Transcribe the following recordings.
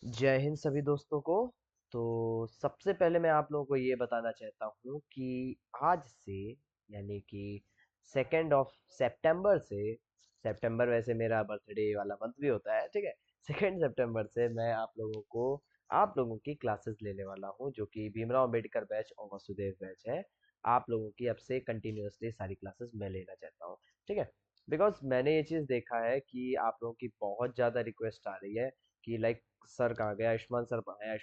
जय हिंद सभी दोस्तों को। तो सबसे पहले मैं आप लोगों को ये बताना चाहता हूँ कि आज से यानी कि 2 सितंबर से सितंबर वैसे मेरा बर्थडे वाला मंथ भी होता है, ठीक है। 2 सितंबर से मैं आप लोगों की क्लासेस लेने वाला हूँ, जो कि भीमराव अम्बेडकर बैच और वसुदेव बैच है। आप लोगों की अब से कंटिन्यूअसली सारी क्लासेस मैं लेना चाहता हूँ, ठीक है। बिकॉज मैंने ये चीज़ देखा है कि आप लोगों की बहुत ज़्यादा रिक्वेस्ट आ रही है कि लाइक सर कहाँ गए, आयुष्मान सर पढ़ाए,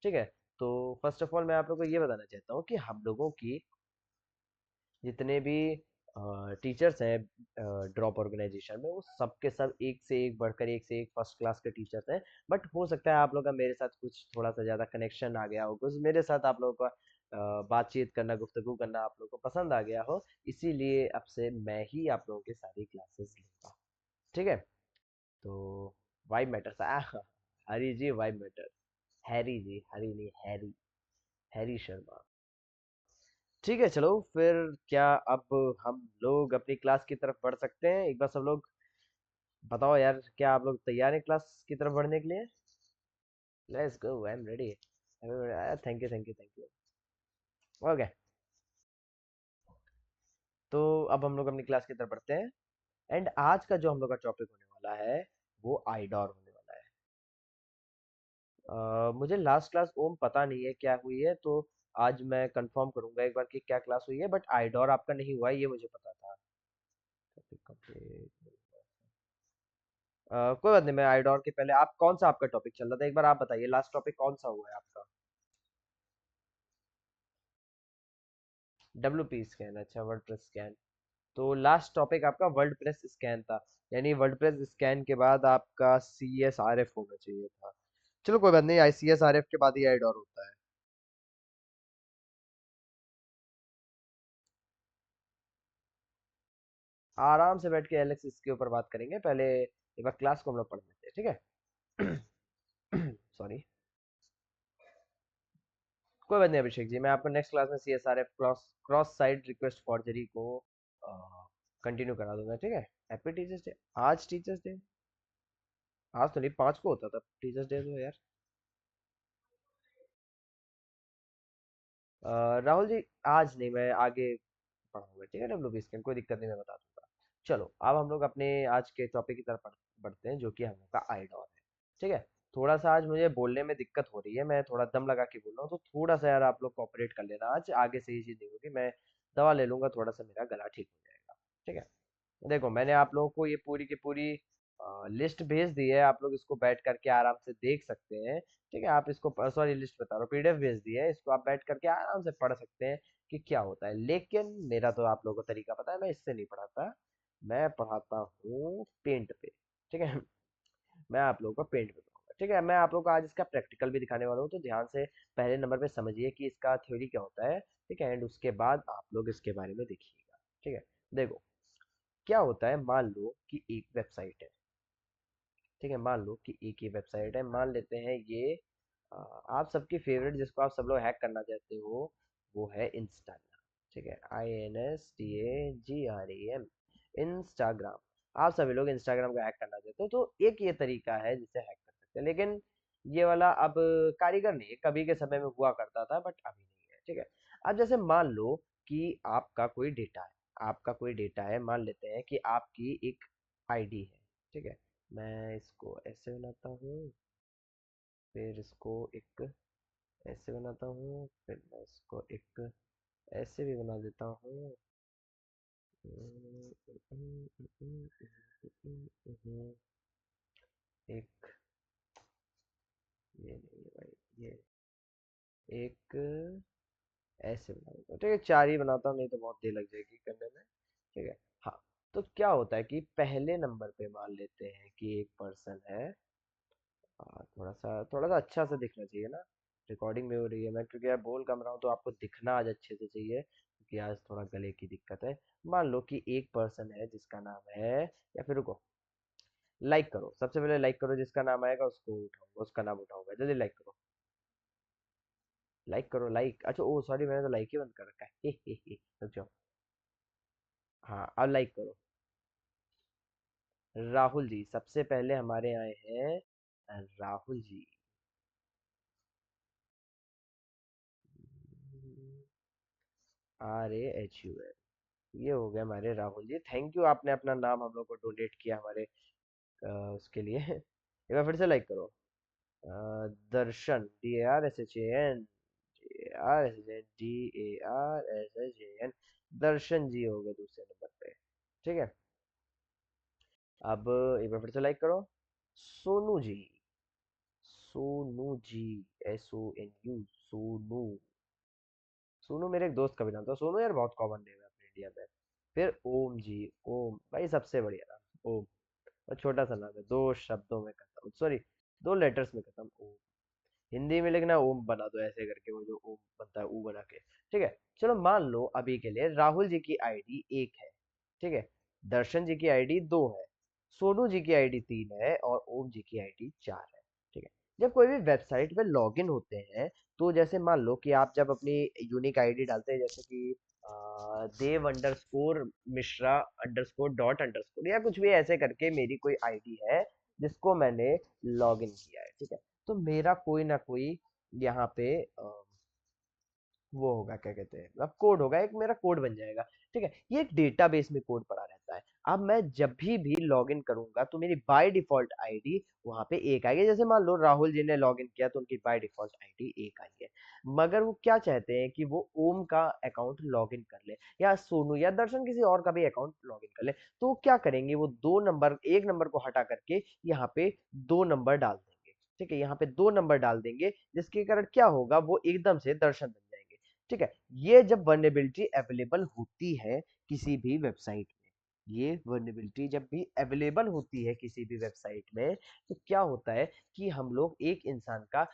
ठीक है। तो फर्स्ट ऑफ ऑल मैं आप लोगों को ये बताना चाहता हूँ कि हम लोगों की जितने भी टीचर्स हैं ड्रॉप ऑर्गेनाइजेशन में, वो सब के सब एक से एक बढ़कर एक से एक फर्स्ट क्लास के टीचर्स हैं। बट हो सकता है आप लोग का मेरे साथ कुछ थोड़ा सा ज़्यादा कनेक्शन आ गया हो, कुछ मेरे साथ आप लोगों का बातचीत करना, गुफ्तगू करना आप लोगों को पसंद आ गया हो, इसीलिए अब से मैं ही आप लोगों की सारी क्लासेस लूंगा, ठीक है। तो वाइब मैटर्स। हरी जी वाइब मैटर। हैरी जी, हरी नहीं हैरी, हैरी शर्मा। ठीक है, चलो फिर क्या अब हम लोग अपनी क्लास की तरफ बढ़ सकते हैं। एक बार सब लोग बताओ यार, क्या आप लोग तैयार हैं क्लास की तरफ बढ़ने के लिए? Let's go, I am ready. Thank you thank you thank you. Okay, तो अब हम लोग अपनी क्लास की तरफ बढ़ते हैं। एंड आज का जो हम लोग का टॉपिक होने वाला है वो आइडॉर होने वाला है। मुझे लास्ट क्लास ओम पता नहीं है क्या हुई है, तो आज मैं कंफर्म करूंगा एक बार कि क्या क्लास हुई है, बट आइडोर आपका नहीं हुआ है ये मुझे पता था। Topic complete. कोई बात नहीं, मैं आइडोर के पहले आप कौन सा आपका टॉपिक चल रहा था एक बार आप बताइए, लास्ट टॉपिक कौन सा हुआ है आपका? WP स्कैन, अच्छा वर्ड प्रेस स्कैन। तो लास्ट टॉपिक आपका वर्ल्ड प्रेस स्कैन था, यानी वर्ल्ड प्रेस स्कैन के बाद आपका CSRF होना चाहिए था। चलो कोई बात नहीं, ICSRF के बाद ही आइडोर होता है। आराम से बैठ के एलेक्स इसके ऊपर बात करेंगे, पहले एक बार क्लास को हम लोग पढ़ लेते हैं, ठीक है। सॉरी। कोई बात नहीं अभिषेक जी, मैं आपको नेक्स्ट क्लास में CSRF cross cross site request forgery को कंटिन्यू करा दूंगा, ठीक है। Happy teachers day. आज टीचर्स डे? आज तो नहीं, 5 को होता था टीचर्स डे तो यार। राहुल जी, आज नहीं, मैं आगे पढ़ाऊंगा, ठीक है। WP स्कैन कोई दिक्कत नहीं, मैं बता दूंगा। चलो अब हम लोग अपने आज के टॉपिक की तरफ बढ़ते हैं, जो कि हम लोग का आइडॉल है, ठीक है। थोड़ा सा आज मुझे बोलने में दिक्कत हो रही है, मैं थोड़ा दम लगा के बोल रहा हूँ, तो थोड़ा सा यार आप लोग कोऑपरेट कर लेना, आज आगे से ये चीज़ नहीं होगी। मैं दवा ले लूंगा, थोड़ा सा मेरा गला ठीक हो जाएगा, ठीक है। देखो मैंने आप लोगों को ये पूरी की पूरी लिस्ट भेज दी है, आप लोग इसको बैठ करके आराम से देख सकते हैं, ठीक है। आप इसको, सॉरी लिस्ट बता रहा हूँ, PDF भेज दी है, इसको आप बैठ करके आराम से पढ़ सकते हैं कि क्या होता है। लेकिन मेरा तो आप लोगों को तरीका पता है, मैं इससे नहीं पढ़ाता, मैं पढ़ाता हूँ पेंट पे, ठीक है। मैं आप लोगों को पेंट पे पढ़ाऊंगा, ठीक है। मैं आप लोगों को आज इसका प्रैक्टिकल भी दिखाने वाला हूँ, तो ध्यान से पहले नंबर पे समझिए कि इसका थ्योरी क्या होता है, ठीक है। एंड उसके बाद आप लोग इसके बारे में देखिएगा, ठीक है। देखो क्या होता है, मान लो कि एक वेबसाइट है, ठीक है। मान लो कि एक ही वेबसाइट है, मान लेते हैं ये आप सबकी फेवरेट, जिसको आप सब लोग हैक करना चाहते हो, वो है इंस्टाग्राम, ठीक है। INSTAGRAM, Instagram. आप सभी लोग इंस्टाग्राम को हैक करना चाहते हो, तो एक ये तरीका है जिससे हैक कर सकते हैं, लेकिन ये वाला अब कारीगर नहीं है, कभी के समय में हुआ करता था बट अभी नहीं है, ठीक है। अब जैसे मान लो कि आपका कोई डेटा है, मान लेते हैं कि आपकी एक ID है, ठीक है। मैं इसको ऐसे बनाता हूँ, फिर इसको एक ऐसे बनाता हूँ, फिर मैं इसको एक ऐसे भी बना देता हूँ। एक ये नहीं है भाई, ये एक ऐसे बना देता हूँ, ठीक है। 4 ही बनाता हूँ, नहीं तो बहुत देर लग जाएगी करने में, ठीक है। हाँ, तो क्या होता है कि पहले नंबर पे मान लेते हैं कि एक पर्सन है। थोड़ा सा अच्छा से दिखना चाहिए ना, रिकॉर्डिंग में हो रही है, मैं क्योंकि यार बोल कम रहा हूँ, तो आपको दिखना आज अच्छे से चाहिए, क्योंकि आज थोड़ा गले की दिक्कत है। मान लो कि एक पर्सन है जिसका नाम है, या फिर रुको, लाइक करो, सबसे पहले लाइक करो, जिसका नाम आएगा उसको उठाऊंगा, उसका नाम उठाऊंगा, जल्दी लाइक करो, लाइक करो, लाइक। अच्छा ओ सॉरी, मैंने तो लाइक ही बंद कर रखा है। हे रुक जाओ। हाँ अब लाइक करो। राहुल जी सबसे पहले हमारे आए हैं, राहुल जी। RAHUL, ये हो गए हमारे राहुल जी। थैंक यू, आपने अपना नाम हम लोग को डोनेट किया हमारे उसके लिए। एक बार फिर से लाइक करो। दर्शन, DARSHAN, DARSHAN, दर्शन जी हो गए दूसरे नंबर पे। ठीक है, अब एक बार फिर से लाइक करो। सोनू जी, सोनू जी, SONU, सोनू। सोनू मेरे एक दोस्त का भी नाम था। सोनू यार बहुत कॉमन नेम है अपने इंडिया में। फिर ओम जी, ओम भाई सबसे बढ़िया नाम ओम। और छोटा सा नाम है, दो शब्दों में खत्म, सॉरी, दो लेटर्स में खत्म, ओम। हिंदी में लिखना ओम बना दो ऐसे करके, वो जो ओम बनता है ऊ बना के। ठीक है, चलो मान लो अभी के लिए राहुल जी की आईडी एक है। ठीक है, दर्शन जी की आईडी दो है, सोनू जी की आईडी तीन है, और ओम जी की आईडी चार है। ठीक है, जब कोई भी वेबसाइट पे लॉगिन होते हैं, तो जैसे मान लो कि आप जब अपनी यूनिक आईडी डालते हैं, जैसे कि Dev underscore Mishra underscore dot underscore या कुछ भी ऐसे करके मेरी कोई आईडी है जिसको मैंने लॉगिन किया है। ठीक है, तो मेरा कोई ना कोई यहाँ पे वो होगा, क्या कहते हैं, मतलब कोड होगा, एक मेरा कोड बन जाएगा। ठीक है, ये एक डेटाबेस में कोड पड़ा रहता है। अब मैं जब भी लॉगिन करूंगा तो मेरी बाय डिफॉल्ट आईडी वहां पे एक आएगी। जैसे मान लो राहुल जी ने लॉगिन किया तो उनकी बाय डिफॉल्ट आईडी एक आई है। मगर वो क्या चाहते हैं कि वो ओम का अकाउंट लॉगिन कर ले, या सोनू या दर्शन किसी और का भी अकाउंट लॉगिन कर ले, तो वो क्या करेंगे, वो दो नंबर, एक नंबर को हटा करके यहाँ पे दो नंबर डाल देंगे। ठीक है, यहाँ पे दो नंबर डाल देंगे, जिसके कारण क्या होगा, वो एकदम से दर्शन बन जाएंगे। ठीक है, ये जब वर्नेबिलिटी अवेलेबल होती है किसी भी वेबसाइट में, ये वर्नेबिलिटी जब भी अवेलेबल होती है किसी भी वेबसाइट में, तो क्या होता है कि हम लोग एक इंसान का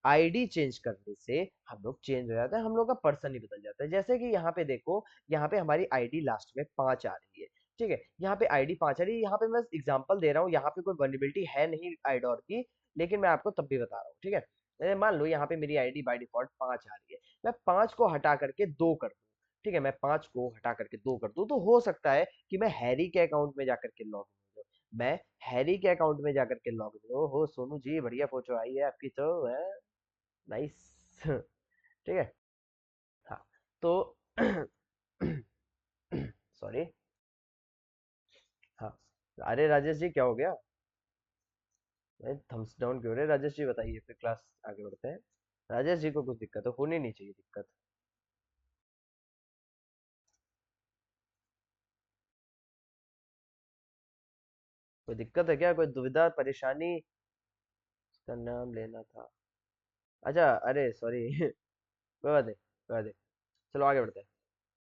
आईडी चेंज करने से हम लोग चेंज हो जाता है, हम लोग का पर्सन ही बदल जाता है। जैसे कि यहाँ पे देखो, यहाँ पे हमारी आईडी लास्ट में 5 आ रही है। ठीक है, यहाँ पे आईडी 5 आ रही है, यहाँ पे मैं एग्जांपल दे रहा हूँ, यहाँ पे कोई वर्नेबिलिटी है नहीं आईडोर की, लेकिन मैं आपको तब भी बता रहा हूँ। ठीक है, मान लो यहाँ पे मेरी आईडी बाय डिफॉल्ट 5 आ रही है, मैं 5 को हटा करके 2 कर दूं। ठीक है, मैं 5 को हटा करके 2 कर दूं, तो हो सकता है कि मैं हैरी के अकाउंट में जाकर के लॉग इन हो जाऊं। मैं हैरी के अकाउंट में जाकर के लॉग इन हो सोनू जी, बढ़िया फोटो आई है आपकी तो है, नाइस। ठीक है, हाँ, तो सॉरी, हाँ, अरे राजेश जी क्या हो गया, थम्स डाउन क्यों रहे राजेश जी, बताइए, फिर क्लास आगे बढ़ते हैं। राजेश जी को कुछ दिक्कत है, होनी नहीं चाहिए दिक्कत। कोई दिक्कत है क्या, कोई दुविधा परेशानी? उसका नाम लेना था, अच्छा, अरे सॉरी। कोई बात नहीं, कोई बात नहीं, चलो आगे बढ़ते हैं।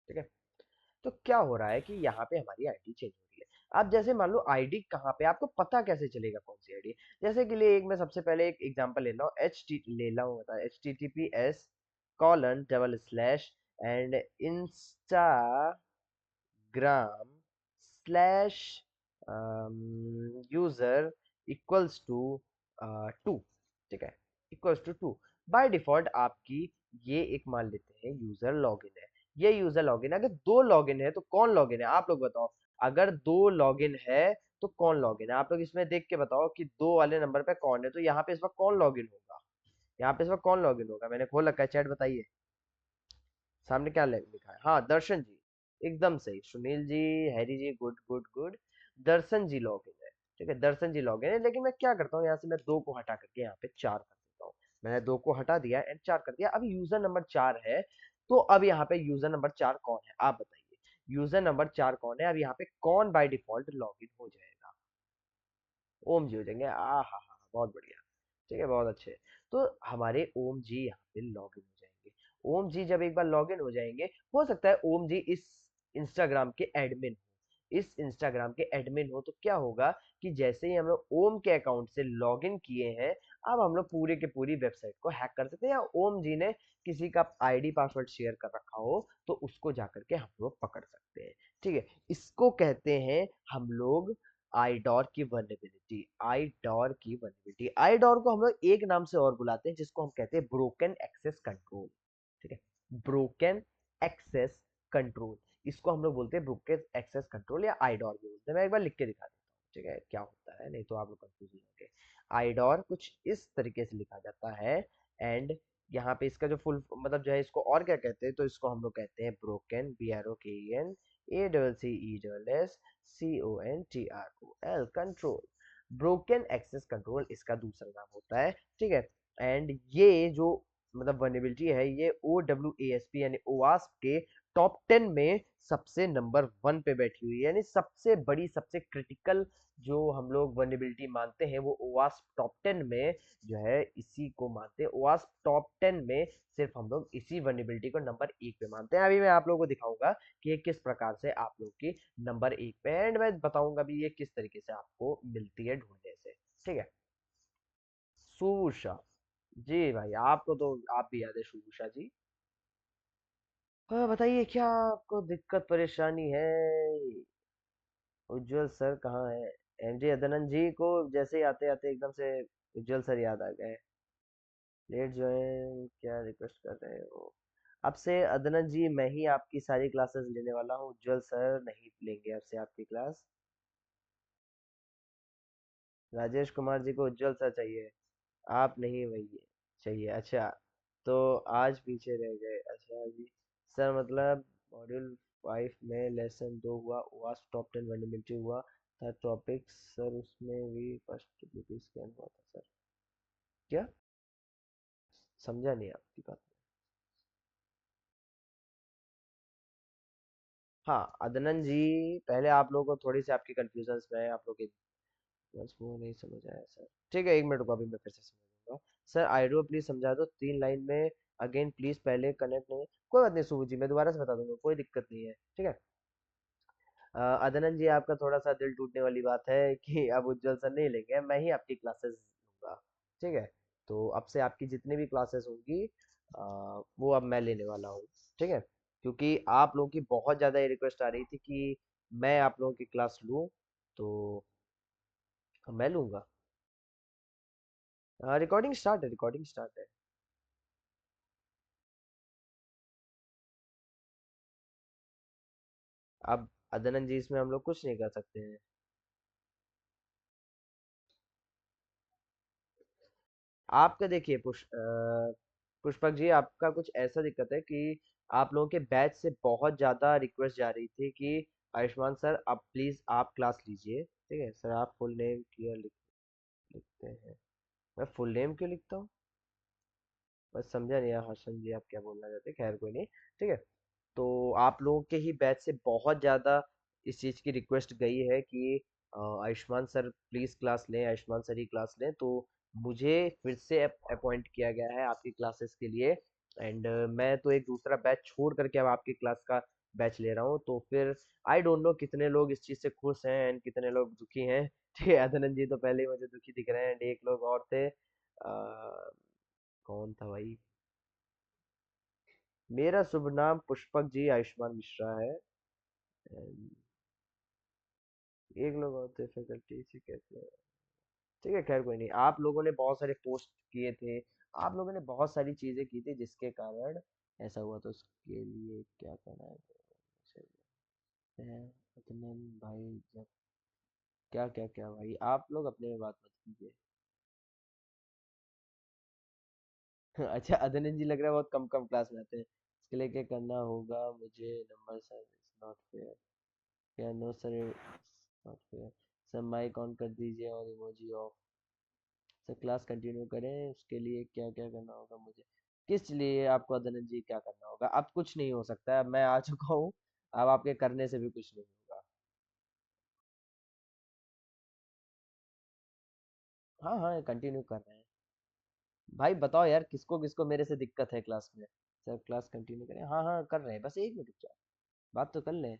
ठीक है, तो क्या हो रहा है कि यहाँ पे हमारी आईडी चेंज हो रही है। अब जैसे मान लो आईडी कहाँ पे, आपको पता कैसे चलेगा कौन सी आईडी? जैसे कि लिए एक, मैं सबसे पहले एक एग्जांपल ले रहा हूँ, एच टी ले रहा हूँ, बता, HTTPS: and Instagram slash user equals to 2। ठीक है, इक्वल्स टू 2। बाय डिफॉल्ट आपकी ये एक मान लेते हैं यूजर लॉगिन है, ये यूजर लॉगिन है। अगर दो लॉगिन है तो कौन लॉगिन है, आप लोग बताओ। अगर दो लॉगिन है तो कौन लॉगिन है, आप लोग इसमें देख के बताओ कि दो वाले नंबर पे कौन है, तो यहाँ पे इस वक्त कौन लॉगिन होगा, यहाँ पे इस वक्त कौन लॉगिन होगा, मैंने खोल रखा है चैट, बताइए सामने क्या लिखा है। हाँ, दर्शन जी, एकदम सही, सुनील जी, हैरी जी, गुड गुड गुड, दर्शन जी लॉगिन है। ठीक है, दर्शन जी लॉगिन है, लेकिन मैं क्या करता हूँ, यहाँ से मैं दो को हटा करके यहाँ पे चार कर देता हूँ। मैंने दो को हटा दिया एंड चार कर दिया, अब यूजर नंबर चार है। तो अब यहाँ पे यूजर नंबर चार कौन है, आप बताइए, यूजर नंबर चार कौन है, अब यहाँ पे कौन बाय डिफॉल्ट लॉगिन हो जाएगा? ओम जी हो जाएंगे, आ हा हा, बहुत बढ़िया। ठीक है, बहुत अच्छे। तो हमारे ओम जी यहाँ पे लॉगिन हो जाएंगे। ओम जी जब एक बार लॉगिन हो जाएंगे, हो सकता है ओम जी इस इंस्टाग्राम के एडमिन हो, इस इंस्टाग्राम के एडमिन हो, तो क्या होगा कि जैसे ही हम लोग ओम के अकाउंट से लॉगिन किए हैं, अब हम लोग पूरे के पूरी वेबसाइट को हैक कर सकते हैं, या ओम जी ने किसी का आईडी पासवर्ड शेयर कर रखा हो तो उसको जाकर के हम लोग पकड़ सकते हैं। ठीक है, इसको कहते हैं हम लोग आईडोर की वर्नेबिलिटी, आईडोर की वर्नेबिलिटी। आईडोर को हम लोग एक नाम से और बुलाते हैं, जिसको हम कहते हैं ब्रोकन एक्सेस कंट्रोल। ठीक है, ब्रोकन एक्सेस कंट्रोल, इसको हम लोग बोलते हैं ब्रोकन एक्सेस कंट्रोल या आईडोर भी बोलते हैं। मैं एक बार लिख के दिखा देता हूँ, ठीक है, क्या होता है, नहीं तो आप लोग कंफ्यूज होंगे। आइडोर कुछ इस तरीके से लिखा जाता है। एंड यहाँ पे इसका जो फुल मतलब जो है इसको और क्या कहते हैं, तो इसको हम लोग कहते हैं broken, BROKEN ACCESSCONTROL control. Broken access control इसका दूसरा नाम होता है, ठीक है। एंड ये जो मतलब वनएबिलिटी है ये OWASP यानी ओवास्प के टॉप 10 में सबसे नंबर 1 पे बैठी हुई है, यानी सबसे बड़ी सबसे क्रिटिकल जो हम लोग वनएबिलिटी मानते हैं वो ओवास्प टॉप 10 में जो है इसी को मानते हैं। ओवास्प टॉप 10 में सिर्फ हम लोग इसी वनएबिलिटी को नंबर 1 पे मानते हैं। अभी मैं आप लोगों को दिखाऊंगा कि ये किस प्रकार से आप लोग की नंबर 1 पे, एंड मैं बताऊंगा भी ये किस तरीके से आपको मिलती है ढूंढने से, ठीक है। सुषा, जी भाई आपको तो आप भी याद है सुषा जी। हाँ बताइए क्या आपको दिक्कत परेशानी है। उज्जवल सर कहाँ है। एनजी अदनंद जी को जैसे ही आते आते एकदम से उज्जवल सर याद आ गए। लेट ज्वाइन क्या रिक्वेस्ट कर रहे हो। अब से अदनंद जी मैं ही आपकी सारी क्लासेस लेने वाला हूँ, उज्जवल सर नहीं लेंगे अब से आपकी क्लास। राजेश कुमार जी को उज्जवल सर चाहिए, आप नहीं वही चाहिए, अच्छा। तो आज पीछे रह गए, अच्छा जी। सर मतलब मॉड्यूल 5 में लेसन 2 हुआ, वास्ट टॉप 10 वनएबिलिटी हुआ था टॉपिक सर, उसमें भी फर्स्ट स्कैन हुआ था सर। क्या, समझा नहीं आपकी बात। हाँ अदनन जी, पहले आप लोगों को थोड़ी सी आपकी कंफ्यूजन में आप लोग बस वो नहीं समझ आया सर। ठीक है एक मिनट को अभी मैं फिर से समझाऊंगा। सर आइडियो प्लीज समझा दो 3 लाइन में, अगेन प्लीज पहले कनेक्ट नहीं। कोई बात नहीं सुबह जी, मैं दोबारा से बता दूंगा, कोई दिक्कत नहीं है, ठीक है। अदनन जी आपका थोड़ा सा दिल टूटने वाली बात है कि अब उज्जवल सर नहीं लेंगे, मैं ही आपकी क्लासेस लूंगा, ठीक है। तो अब से आपकी जितनी भी क्लासेस होंगी वो अब मैं लेने वाला हूँ, ठीक है। क्योंकि आप लोगों की बहुत ज़्यादा ये रिक्वेस्ट आ रही थी कि मैं आप लोगों की क्लास लूँ, तो मैं लूंगा। रिकॉर्डिंग स्टार्ट है, रिकॉर्डिंग स्टार्ट है। अब अदनन जी इसमें हम लोग कुछ नहीं कर सकते हैं। आपका देखिए पुष्पक जी आपका कुछ ऐसा दिक्कत है कि आप लोगों के बैच से बहुत ज़्यादा रिक्वेस्ट जा रही थी कि आयुष्मान सर आप प्लीज़ आप क्लास लीजिए, ठीक है। सर आप फुल नेम क्लियर लिखते हैं। मैं फुल नेम क्यों लिखता हूँ, बस समझा नहीं हर्षन जी आप क्या बोलना चाहते हैं, खैर कोई नहीं, ठीक है। तो आप लोगों के ही बैच से बहुत ज़्यादा इस चीज़ की रिक्वेस्ट गई है कि आयुष्मान सर प्लीज़ क्लास लें, आयुष्मान सर ही क्लास लें, तो मुझे फिर से अपॉइंट किया गया है आपकी क्लासेस के लिए। एंड मैं तो एक दूसरा बैच छोड़ करके अब आपकी क्लास का बैच ले रहा हूँ, तो फिर आई डोंट नो कितने लोग इस चीज़ से खुश हैं एंड कितने लोग दुखी हैं। ठीक है अदनंद जी तो पहले ही मुझे दुखी दिख रहे हैं, एंड एक लोग और थे कौन था भाई। मेरा शुभ नाम पुष्पक जी आयुष्मान मिश्रा है। And एक लोग और थे फैकल्टी से कैसे, ठीक है खैर कोई नहीं। आप लोगों ने बहुत सारे पोस्ट किए थे, आप लोगों ने बहुत सारी चीजें की थी जिसके कारण ऐसा हुआ, तो उसके लिए क्या करना है। है अदनन भाई जब क्या क्या क्या भाई आप लोग अपने में बात मत कीजिए। अच्छा अदनन जी लग रहा है बहुत कम कम क्लास में आते हैं, इसके लिए क्या करना होगा मुझे। Number sir it's not fair, क्या no sir not fair. Sir mic on कर दीजिए और emoji off. Sir class continue करें उसके लिए क्या क्या करना होगा मुझे, किस लिए आपको अदनंद जी क्या करना होगा। अब कुछ नहीं हो सकता है, अब मैं आ चुका हूँ, अब आपके करने से भी कुछ नहीं होगा। हाँ हाँ कंटिन्यू कर रहे हैं। भाई बताओ यार किसको किसको मेरे से दिक्कत है क्लास में। सर क्लास कंटिन्यू करें, हाँ हाँ कर रहे हैं, बस 1 मिनट रुक जाओ, बात तो कर लें।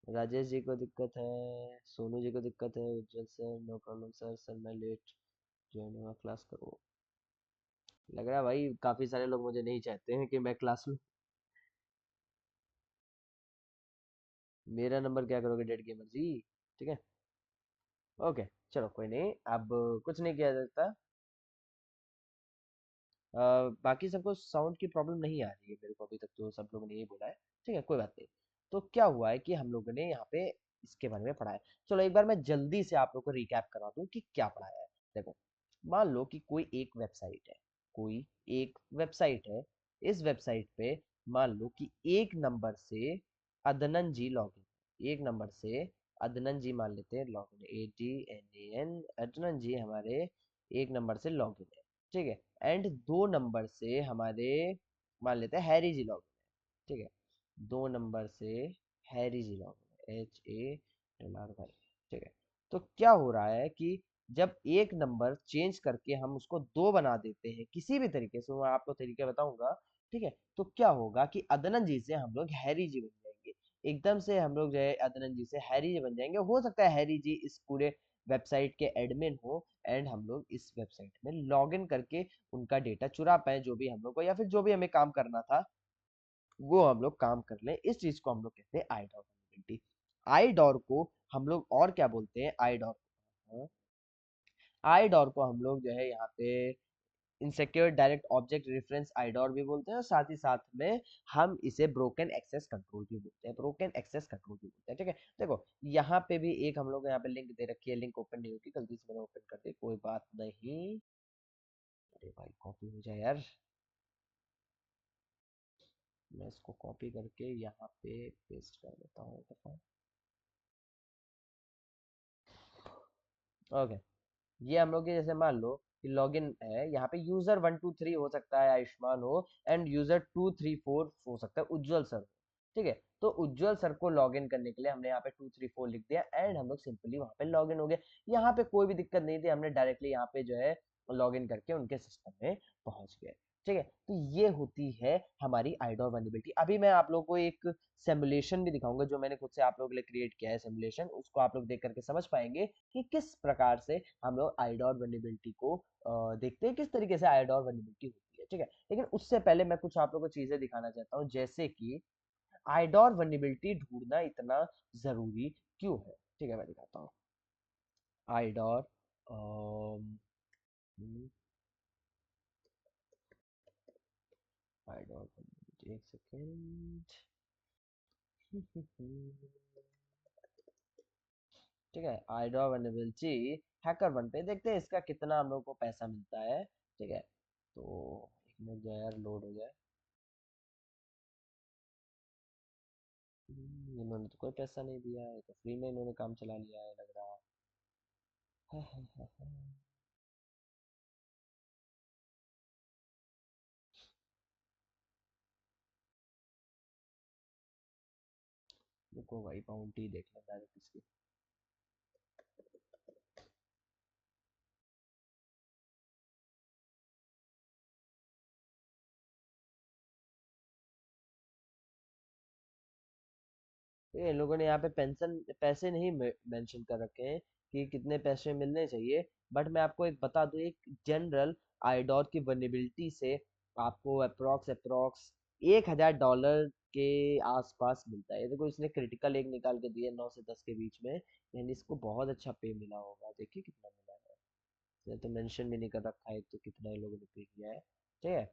राजेश जी को दिक्कत है, सोनू जी को दिक्कत है, Ujjwal sir no problem sir, sir मैं लेट ज्वाइन हुआ क्लास करो। लग रहा है भाई काफी सारे लोग मुझे नहीं चाहते हैं कि मैं क्लास लूँ। मेरा नंबर क्या करोगे डेड गेमर जी, ठीक है। ओके चलो कोई नहीं, अब कुछ नहीं किया जाता। बाकी सबको साउंड की प्रॉब्लम नहीं आ रही है मेरे को अभी तक, तो सब लोगों ने यही बोला है, ठीक है कोई बात नहीं। तो क्या हुआ है कि हम लोगों ने यहाँ पे इसके बारे में पढ़ा है। चलो एक बार मैं जल्दी से आप लोग को रिकैप करा दूं कि क्या पढ़ाया है। देखो, मान लो कि कोई एक वेबसाइट है, कोई एक वेबसाइट है। इस वेबसाइट पे मान लो कि एक नंबर से अदनन जी लॉगिन, एक नंबर से अदनन जी मान लेते हैं लॉगिन, ADNAN, अदनन जी हमारे एक नंबर से लॉगिन है, ठीक है। एंड दो नंबर से हमारे मान लेते हैं हैरी जी लॉगिन है, ठीक है। दो नंबर से हैरी जी लॉगिन, HARY, ठीक है। तो क्या हो रहा है कि जब एक नंबर चेंज करके हम उसको दो बना देते हैं किसी भी तरीके से, मैं आपको तरीके बताऊंगा, ठीक है। तो क्या होगा कि अदनन जी से हम लोग हैरी जी बन जाएंगे, एकदम से हम लोग जो है अदनन जी से हैरी जी बन जाएंगे। हो सकता है हैरी जी इस पूरे वेबसाइट के एडमिन हो, एंड हम लोग इस वेबसाइट में लॉग इन करके उनका डेटा चुरा पाए, जो भी हम लोग को या फिर जो भी हमें काम करना था वो हम लोग काम कर लें। इस चीज को हम लोग कहते हैं आईडॉर वल्नरेबिलिटी। आईडॉर को हम लोग और क्या बोलते हैं, आईडॉर, आईडॉर को हम लोग जो है यहाँ पे इनसिक्योर डायरेक्ट ऑब्जेक्ट रेफरेंस आईडोर भी बोलते हैं, और साथ ही साथ में हम इसे ब्रोकन एक्सेस कंट्रोल भी बोलते हैं, ब्रोकन एक्सेस कंट्रोल भी बोलते हैं, ठीक है। देखो यहाँ पे भी एक हम लोग यहाँ पे लिंक दे रखी है, लिंक ओपन नहीं होगी, गलती से मैंने ओपन कर दी, कोई बात नहीं। अरे भाई कॉपी हो जाए यार, मैं इसको कॉपी करके यहाँ पे पेस्ट कर देता हूँ। ओके, ये हम लोग के जैसे मान लो कि लॉगिन है, यहाँ पे यूजर 123 हो सकता है आयुष्मान हो, एंड यूजर 234 हो सकता है उज्जवल सर, ठीक है। तो उज्जवल सर को लॉगिन करने के लिए हमने यहाँ पे 234 लिख दिया, एंड हम लोग सिंपली वहाँ पे लॉगिन हो गए। यहाँ पे कोई भी दिक्कत नहीं थी, हमने डायरेक्टली यहाँ पे जो है लॉगिन करके उनके सिस्टम में पहुंच गए, ठीक है। तो ये होती है हमारी आइडोर वल्नरेबिलिटी। अभी मैं आप लोगों को एक सिमुलेशन भी दिखाऊंगा, जो मैंने खुद से आप लोगों के लिए क्रिएट किया है सिमुलेशन, उसको आप लोग देख करके समझ पाएंगे कि किस प्रकार से हम लोग आइडोर वल्नरेबिलिटी को देखते हैं, किस तरीके से आइडोर वल्नरेबिलिटी होती है, ठीक है। लेकिन उससे पहले मैं कुछ आप लोगों को चीजें दिखाना चाहता हूँ, जैसे कि आइडोर वल्नरेबिलिटी ढूंढना इतना जरूरी क्यों है, ठीक है। मैं दिखाता हूँ आइडोर, आइडोर वल्नरेबिलिटी, एक सेकेंड। ठीक है, आइडोर वल्नरेबिलिटी हैकर वन पे देखते हैं इसका कितना हम लोग को पैसा मिलता है, ठीक है। तो एक मिनट जो यार लोड हो जाए। इन्होंने तो कोई पैसा नहीं दिया है, तो फ्री में इन्होंने काम चला लिया है लग रहा है। रुको भाई, बाउंटी देख लें डायरेक्ट इसकी। ये इन लोगों ने यहाँ पे पेंशन पैसे नहीं मेंशन कर रखे हैं कि कितने पैसे मिलने चाहिए, बट मैं आपको एक बता दूं, एक जनरल आइडोर की वल्नरेबिलिटी से आपको अप्रोक्स अप्रोक्स $1000 के आसपास मिलता है। ये देखो इसने क्रिटिकल एक निकाल के दिए 9 से 10 के बीच में, यानी इसको बहुत अच्छा पे मिला होगा। देखिए कितना मिला है, इसने तो मेंशन भी नहीं कर रखा है तो कितना ये लोगों ने पे किया है, ठीक है।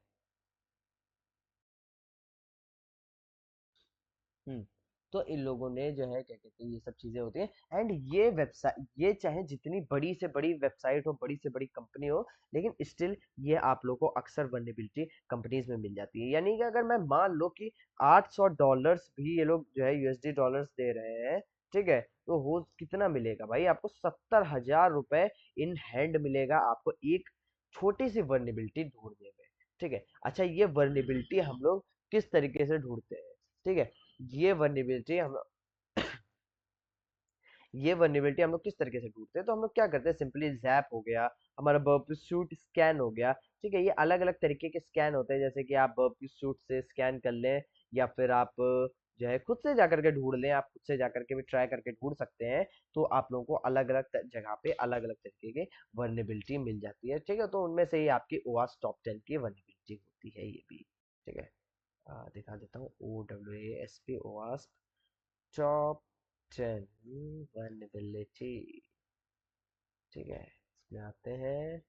हम्म, तो इन लोगों ने जो है क्या कहते हैं, ये सब चीजें होती हैं। एंड ये वेबसाइट, ये चाहे जितनी बड़ी से बड़ी वेबसाइट हो, बड़ी से बड़ी कंपनी हो, लेकिन स्टिल ये आप लोग को अक्सर वल्नरेबिलिटी कंपनीज में मिल जाती है। यानी कि अगर मैं मान लो कि $800 भी ये लोग जो है USD डॉलर्स दे रहे हैं, ठीक है, तो हो कितना मिलेगा भाई आपको, 70,000 रुपए इन हैंड मिलेगा आपको एक छोटी सी वल्नरेबिलिटी ढूंढने में, ठीक है। अच्छा, ये वल्नरेबिलिटी हम लोग किस तरीके से ढूंढते हैं, ठीक है। ये वल्नरेबिलिटी हम ये वल्नरेबिलिटी हम लोग किस तरीके से ढूंढते हैं, तो हम लोग क्या करते हैं, सिंपली जैप हो गया, हमारा बर्प सूट स्कैन हो गया, ठीक है। ये अलग अलग तरीके के स्कैन होते हैं, जैसे कि आप बर्प सूट से स्कैन कर लें, या फिर आप जो है खुद से जाकर के ढूंढ लें, आप खुद से जाकर के भी ट्राई करके ढूंढ सकते हैं। तो आप लोगों को अलग अलग जगह पे अलग अलग तरीके के वल्नरेबिलिटी मिल जाती है, ठीक है। तो उनमें से ही आपकी ओवास टॉप 10 की वल्नरेबिलिटी होती है ये भी, ठीक है। दिखा देता हूँ, OWASP ओवास्प टॉप 10 वल्नरेबिलिटी, ठीक है। इसमें आते हैं,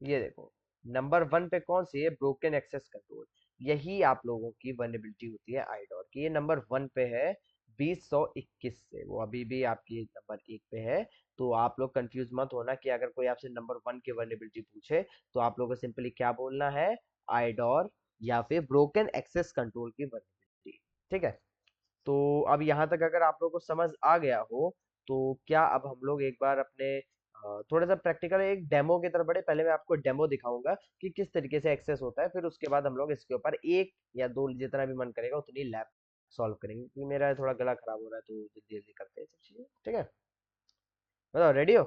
ये देखो नंबर 1 पे कौन सी है, ब्रोकन एक्सेस कंट्रोल। यही आप लोगों की वल्नरेबिलिटी होती है आइडोर की, ये नंबर 1 पे है। 2021 से, वो अभी भी आपकी नंबर 1 पे है। तो आप लोग कंफ्यूज मत होना कि अगर कोई आपसे नंबर 1 की वर्नेबिलिटी पूछे तो आप लोगों को सिंपली क्या बोलना है, आइडोर या फिर ब्रोकन एक्सेस कंट्रोल की वर्नेबिलिटी। ठीक है, तो अब यहाँ तक अगर आप लोगों को समझ आ गया हो तो क्या अब हम लोग एक बार अपने थोड़ा सा प्रैक्टिकल एक डेमो की तरफ बढ़े। पहले मैं आपको डेमो दिखाऊंगा कि किस तरीके से एक्सेस होता है, फिर उसके बाद हम लोग इसके ऊपर एक या दो जितना भी मन करेगा उतनी लैब सॉल्व करेंगे, क्योंकि मेरा थोड़ा गला खराब हो रहा है तो जल्दी जल्दी करते हैं सब चीजें। ठीक है, बताओ रेडी हो?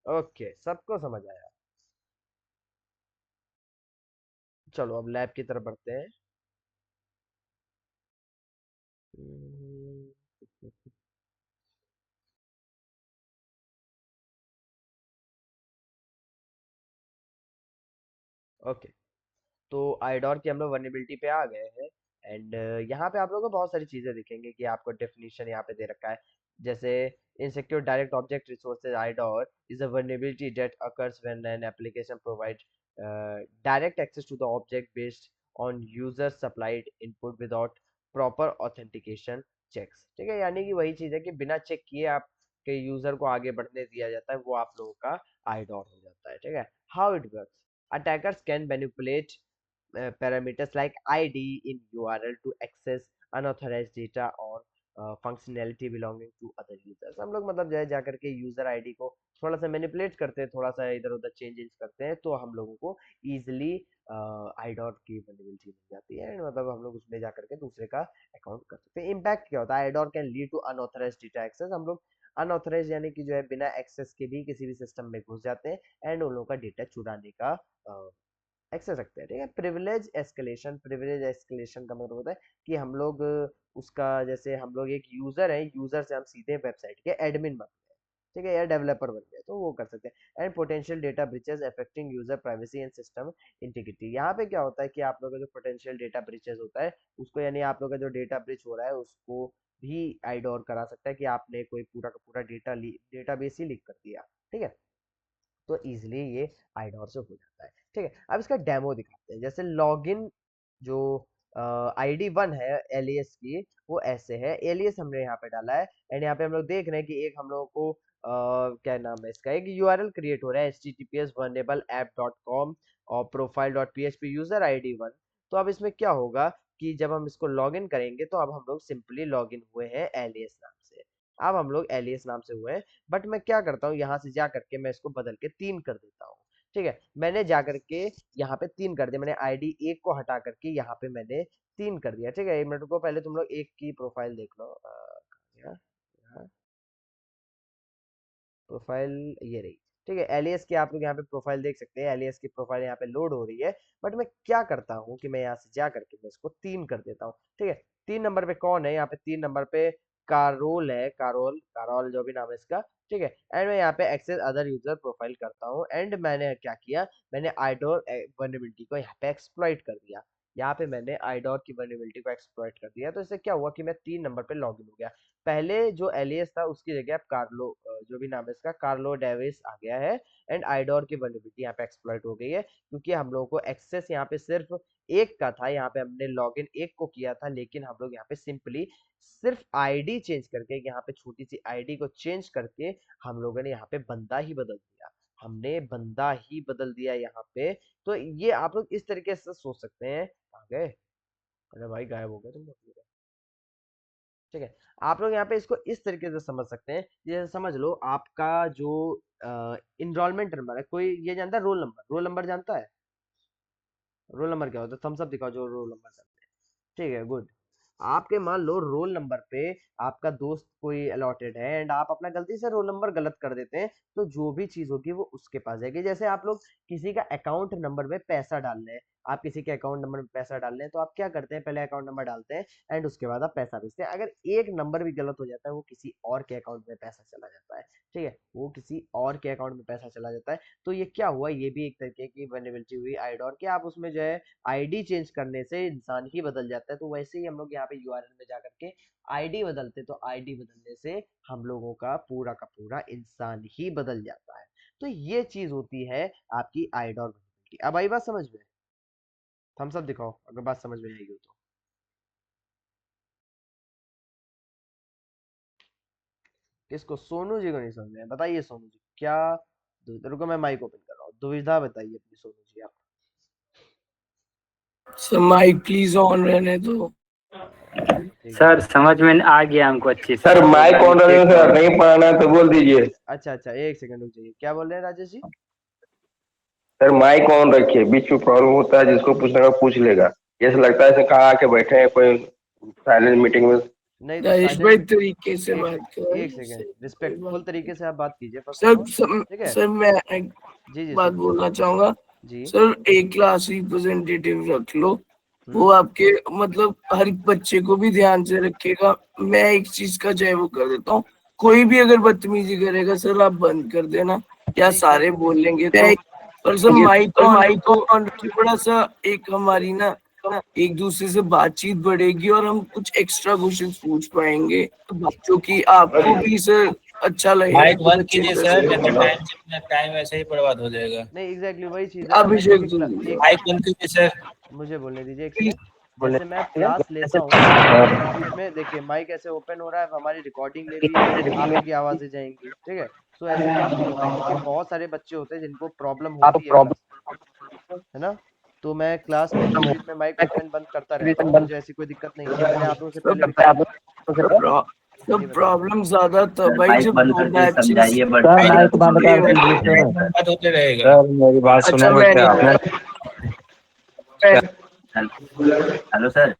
ओके, सबको समझ आया। चलो अब लैब की तरफ बढ़ते हैं। ओके, तो आइडोर की हम लोग वर्नेबिलिटी पे आ गए हैं। एंड यहाँ पे आप लोगों को बहुत सारी चीजें दिखेंगी कि आपको डेफिनेशन यहाँ पे दे रखा है। जैसे insecure direct object resources, IDOR is a vulnerability that occurs when an application provides direct access to the object based on user supplied input without proper authentication checks। ठीक है, यानी कि वही चीज है कि बिना चेक किए आपके यूजर को आगे बढ़ने दिया जाता है, वो आप लोगों का आइडोर हो जाता है। ठीक है, how it works, attackers can manipulate parameters like ID in URL to access unauthorized data or functionality belonging to other users। हम लोग मतलब जाए जा करके यूजर आईडी को थोड़ा सा मैनिपुलेट करते हैं, थोड़ा सा इधर उधर चेंजेस करते हैं, तो हम लोगों को इजिली आईडॉट की वैलिडिटी मिल जाती है। मतलब हम लोग उसमें जा करके दूसरे का अकाउंट कर सकते हैं। इम्पैक्ट क्या होता है, आईडॉट can lead to unauthorized data access. हम लोग अनऑथराइज यानी कि जो है बिना एक्सेस के भी किसी भी सिस्टम में घुस जाते हैं एंड उन लोगों का डेटा चुराने का एक्सेस रखते हैं। ठीक है, प्रिविलेज एस्केलेशन का मतलब होता है कि हम लोग उसका, जैसे हम लोग एक यूजर है, यूजर से हम सीधे वेबसाइट के एडमिन बन गए, ठीक है, या डेवलपर बन गए, तो वो कर सकते हैं। And potential data breaches affecting user privacy and system integrity. यहाँ पे क्या होता है कि आप लोग का जो पोटेंशियल डेटा ब्रीचेस होता है उसको, यानी आप लोग का जो डेटा ब्रीच हो रहा है उसको भी आइडोर करा सकता है कि आपने कोई पूरा का पूरा डेटाबेस ही लीक कर दिया। ठीक है, तो इजिली ये आइडोर से हो जाता है। ठीक है, अब इसका डेमो दिखाते हैं। जैसे लॉगिन जो आईडी वन है एलियस की, वो ऐसे है। एलियस हमने यहाँ पे डाला है एंड यहाँ पे हम लोग देख रहे हैं कि एक हम लोगों को क्या नाम है इसका, एक यूआरएल क्रिएट हो रहा है https vulnerableapp.com और profile.php यूजर आईडी वन। तो अब इसमें क्या होगा कि जब हम इसको लॉगिन करेंगे तो अब हम लोग सिंपली लॉगिन हुए हैं एलियस नाम से। अब हम लोग एलियस नाम से हुए हैं, बट मैं क्या करता हूँ यहाँ से जा करके मैं इसको बदल के 3 कर देता हूँ। ठीक है, मैंने जा करके यहाँ पे 3 कर दिया, मैंने आईडी 1 को हटा करके यहाँ पे मैंने 3 कर दिया। ठीक है, 1 मिनट को पहले तुम लोग एक की प्रोफाइल देख लो। प्रोफाइल ये रही। ठीक है, एलियस की आप लोग यहाँ पे प्रोफाइल देख सकते हैं, एलियस की प्रोफाइल यहाँ पे लोड हो रही है। बट मैं क्या करता हूँ कि मैं यहाँ से जा करके मैं इसको 3 कर देता हूँ। ठीक है, 3 नंबर पे कौन है, यहाँ पे 3 नंबर पे कारोल है, कारोल कारोल जो भी नाम है इसका। ठीक है, एंड मैं यहाँ पे एक्सेस अदर यूजर प्रोफाइल करता हूँ एंड मैंने क्या किया, मैंने आइडोर वर्नेबिलिटी को यहाँ पे एक्सप्लॉइट कर दिया। यहाँ पे मैंने आइडोर की वर्नेबिलिटी को एक्सप्लॉइट कर दिया, तो इससे क्या हुआ कि मैं 3 नंबर पे लॉगिन हो गया। पहले जो एलियस था उसकी जगह अब कार्लो जो भी नाम है इसका, कार्लो डेविस आ गया है। एंड आइडोर की वल्नरेबिलिटी यहाँ पे एक्सप्लॉइट हो गई है, क्योंकि हम लोगों को एक्सेस यहाँ पे सिर्फ एक का था। यहाँ पे हमने लॉगिन एक को किया था, लेकिन हम लोग यहाँ पे सिंपली सिर्फ आईडी चेंज करके, यहाँ पे छोटी सी आईडी को चेंज करके हम लोगों ने यहाँ पे बंदा ही बदल दिया। हमने बंदा ही बदल दिया यहाँ पे। तो ये आप लोग इस तरीके से सोच सकते हैं। आ गए? अरे भाई गायब हो गए तुम लोग। ठीक है, आप लोग यहाँ पे इसको इस तरीके से समझ सकते हैं, जैसे समझ लो आपका जो इनरोलमेंट नंबर है, कोई ये जानता है रोल नंबर, रोल नंबर जानता है? रोल नंबर क्या होता है, थम्स अप दिखाओ जो रोल नंबर जानते हैं। ठीक है, गुड। आपके मान लो रोल नंबर पे आपका दोस्त कोई अलॉटेड है एंड आप अपना गलती से रोल नंबर गलत कर देते हैं, तो जो भी चीज होगी वो उसके पास जाएगी। जैसे आप लोग किसी का अकाउंट नंबर में पैसा डाल रहे हैं, आप किसी के अकाउंट नंबर में पैसा डाल रहे हैं, तो आप क्या करते हैं, पहले अकाउंट नंबर डालते हैं एंड उसके बाद आप पैसा भेजते हैं। अगर एक नंबर भी गलत हो जाता है, वो किसी और के अकाउंट में पैसा चला जाता है। ठीक है, वो किसी और के अकाउंट में पैसा चला जाता है। तो ये क्या हुआ, ये भी एक तरीके की वल्नरेबिलिटी हुई आइडोर की। आप उसमें जो है आईडी चेंज करने से इंसान ही बदल जाता है, तो वैसे ही हम लोग यहाँ पे यूआरएल में जाकर के आईडी बदलते, तो आईडी बदलने से हम लोगों का पूरा इंसान ही बदल जाता है। तो ये चीज होती है आपकी आइडोर वल्नरेबिलिटी। अब आई बात समझ में? थम्स अप दिखाओ अगर बात समझ में आएगी तो। किसको? सोनू जी को नहीं समझ में आया। बताइए सोनू जी क्या दुविधा, रुको मैं माइक ओपन कर रहा हूँ, दुविधा बताइए अपनी सोनू जी आप। सर माइक प्लीज ऑन रहने दो। ठीक है। सर समझ में आ गया हमको अच्छे से, सर आप लोग माइक अभी ऑन चेक रखें सर, करो। नहीं पढ़ाना है तो बोल दीजिए। अच्छा अच्छा, एक सेकंड रुक जाइए, क्या बोल रहे हैं Rajesh ji? Sir mic on रखिए, बीच में प्रॉब्लम होता है, जिसको पूछना है पूछ लेगा। जैसे लगता है ऐसे कहाँ आके बैठे हैं कोई साइलेंट मीटिंग में। नहीं तो राजेश भाई साइलेंट, तरीके से एक बात सेकंड एक करें, सेकंड, कोई रिस्पेक्टफुल बात तरीके नहीं। से आप बात कीजिए फर्स्ट ऑफ सर ऑल। ठीक है। सर मैं एक जी जी बात सोनू जी बोलना बोलिए। चाहूंगा। जी। सर एक क्लास रिप्रेजेंटेटिव रख लो, वो हम्म। आपके मतलब हर एक बच्चे को भी ध्यान से रखेगा। मैं एक चीज का जय वो कर देता हूँ, कोई भी अगर बदतमीजी करेगा सर आप बंद कर देना, या नहीं सारे बोलेंगे तो। और सर माइक ऑन है तो थोड़ा सा एक हमारी ना एक दूसरे से बातचीत बढ़ेगी और हम कुछ एक्स्ट्रा क्वेश्चन पूछ पाएंगे, जो कि आपको भी सर अच्छा लगेगा माइक कि बंद बच्चे कीजिए कैसे सर, नहीं तो बोल रहे टाइम से अपना टाइम ऐसे ही बर्बाद हो जाएगा। नहीं, एग्जैक्टली वही चीज हैं। है ना, मैं अभिषेक जैसे जी एक माइक सेकंड, बंद कीजिए सर। मुझे बोलने दीजिए एक सेकंड। जैसे मैं अब क्लास लेता हूँ तो मेरे बीच में देखिए माइक ऐसे ओपन हो रहा है, अब हमारी रिकॉर्डिंग में भी आप ही की आवाजें जाएंगी, ठीक है। तो ऐसे क्लास नहीं होता है, क्योंकि बहुत सारे बच्चे होते हैं जिनको प्रॉब्लम होती है क्लास में, है ना। तो मैं क्लास में बीच बीच में माइक ओपन बंद करता रहता हूँ, मुझे ऐसी कोई दिक्कत नहीं है, मैंने आप लोगों से सब पहले भी कहा था। सब जी बताइए। प्रॉब्लम ज्यादा सर तब आई माइक जब बंद दो करके बैचेस समझाइए, बट सर मेरी माइक बात बंद जुड़े कर हों। दीजिए नहीं सर। होता है। बात होते रहेगा। सर मेरी बात अच्छा सुनेंगे क्या मैंने आप? Hello sir.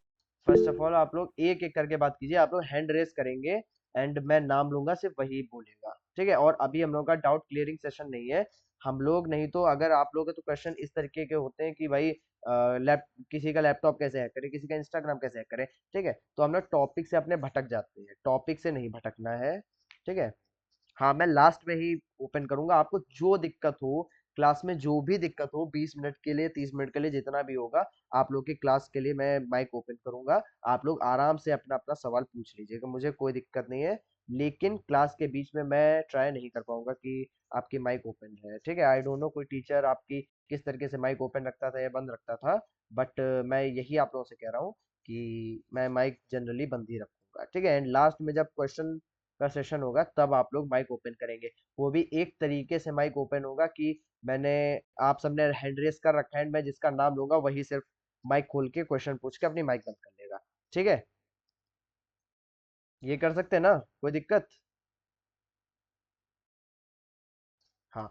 First of all आप लोग एक एक करके बात कीजिए, आप लोग हैंड रेस करेंगे एंड मैं नाम लूंगा, सिर्फ वही बोलेगा, ठीक है। और अभी हम लोग का डाउट क्लियरिंग सेशन नहीं है, हम लोग नहीं तो अगर आप लोग के तो क्वेश्चन इस तरीके के होते हैं कि भाई लैप किसी का लैपटॉप कैसे हैक करें, किसी का इंस्टाग्राम कैसे हैक करें, ठीक है। तो हम लोग टॉपिक से अपने भटक जाते हैं, टॉपिक से नहीं भटकना है, ठीक है। हाँ मैं लास्ट में ही ओपन करूंगा, आपको जो दिक्कत हो क्लास में, जो भी दिक्कत हो, 20 मिनट के लिए 30 मिनट के लिए जितना भी होगा, आप लोग की क्लास के लिए मैं माइक ओपन करूंगा, आप लोग आराम से अपना अपना सवाल पूछ लीजिएगा, मुझे कोई दिक्कत नहीं है। लेकिन क्लास के बीच में मैं ट्राई नहीं कर पाऊंगा कि आपकी माइक ओपन है, ठीक है। आई डोंट नो कोई टीचर आपकी किस तरीके से माइक ओपन रखता था या बंद रखता था, बट मैं यही आप लोगों से कह रहा हूँ कि मैं माइक जनरली बंद ही रखूंगा, ठीक है। एंड लास्ट में जब क्वेश्चन का सेशन होगा तब आप लोग माइक ओपन करेंगे, वो भी एक तरीके से माइक ओपन होगा कि मैंने, आप सबने हैंड रेस कर रखा है, मैं जिसका नाम लूंगा वही सिर्फ माइक खोल के क्वेश्चन पूछ के अपनी माइक बंद कर लेगा, ठीक है। ये कर सकते हैं ना, कोई दिक्कत? हाँ।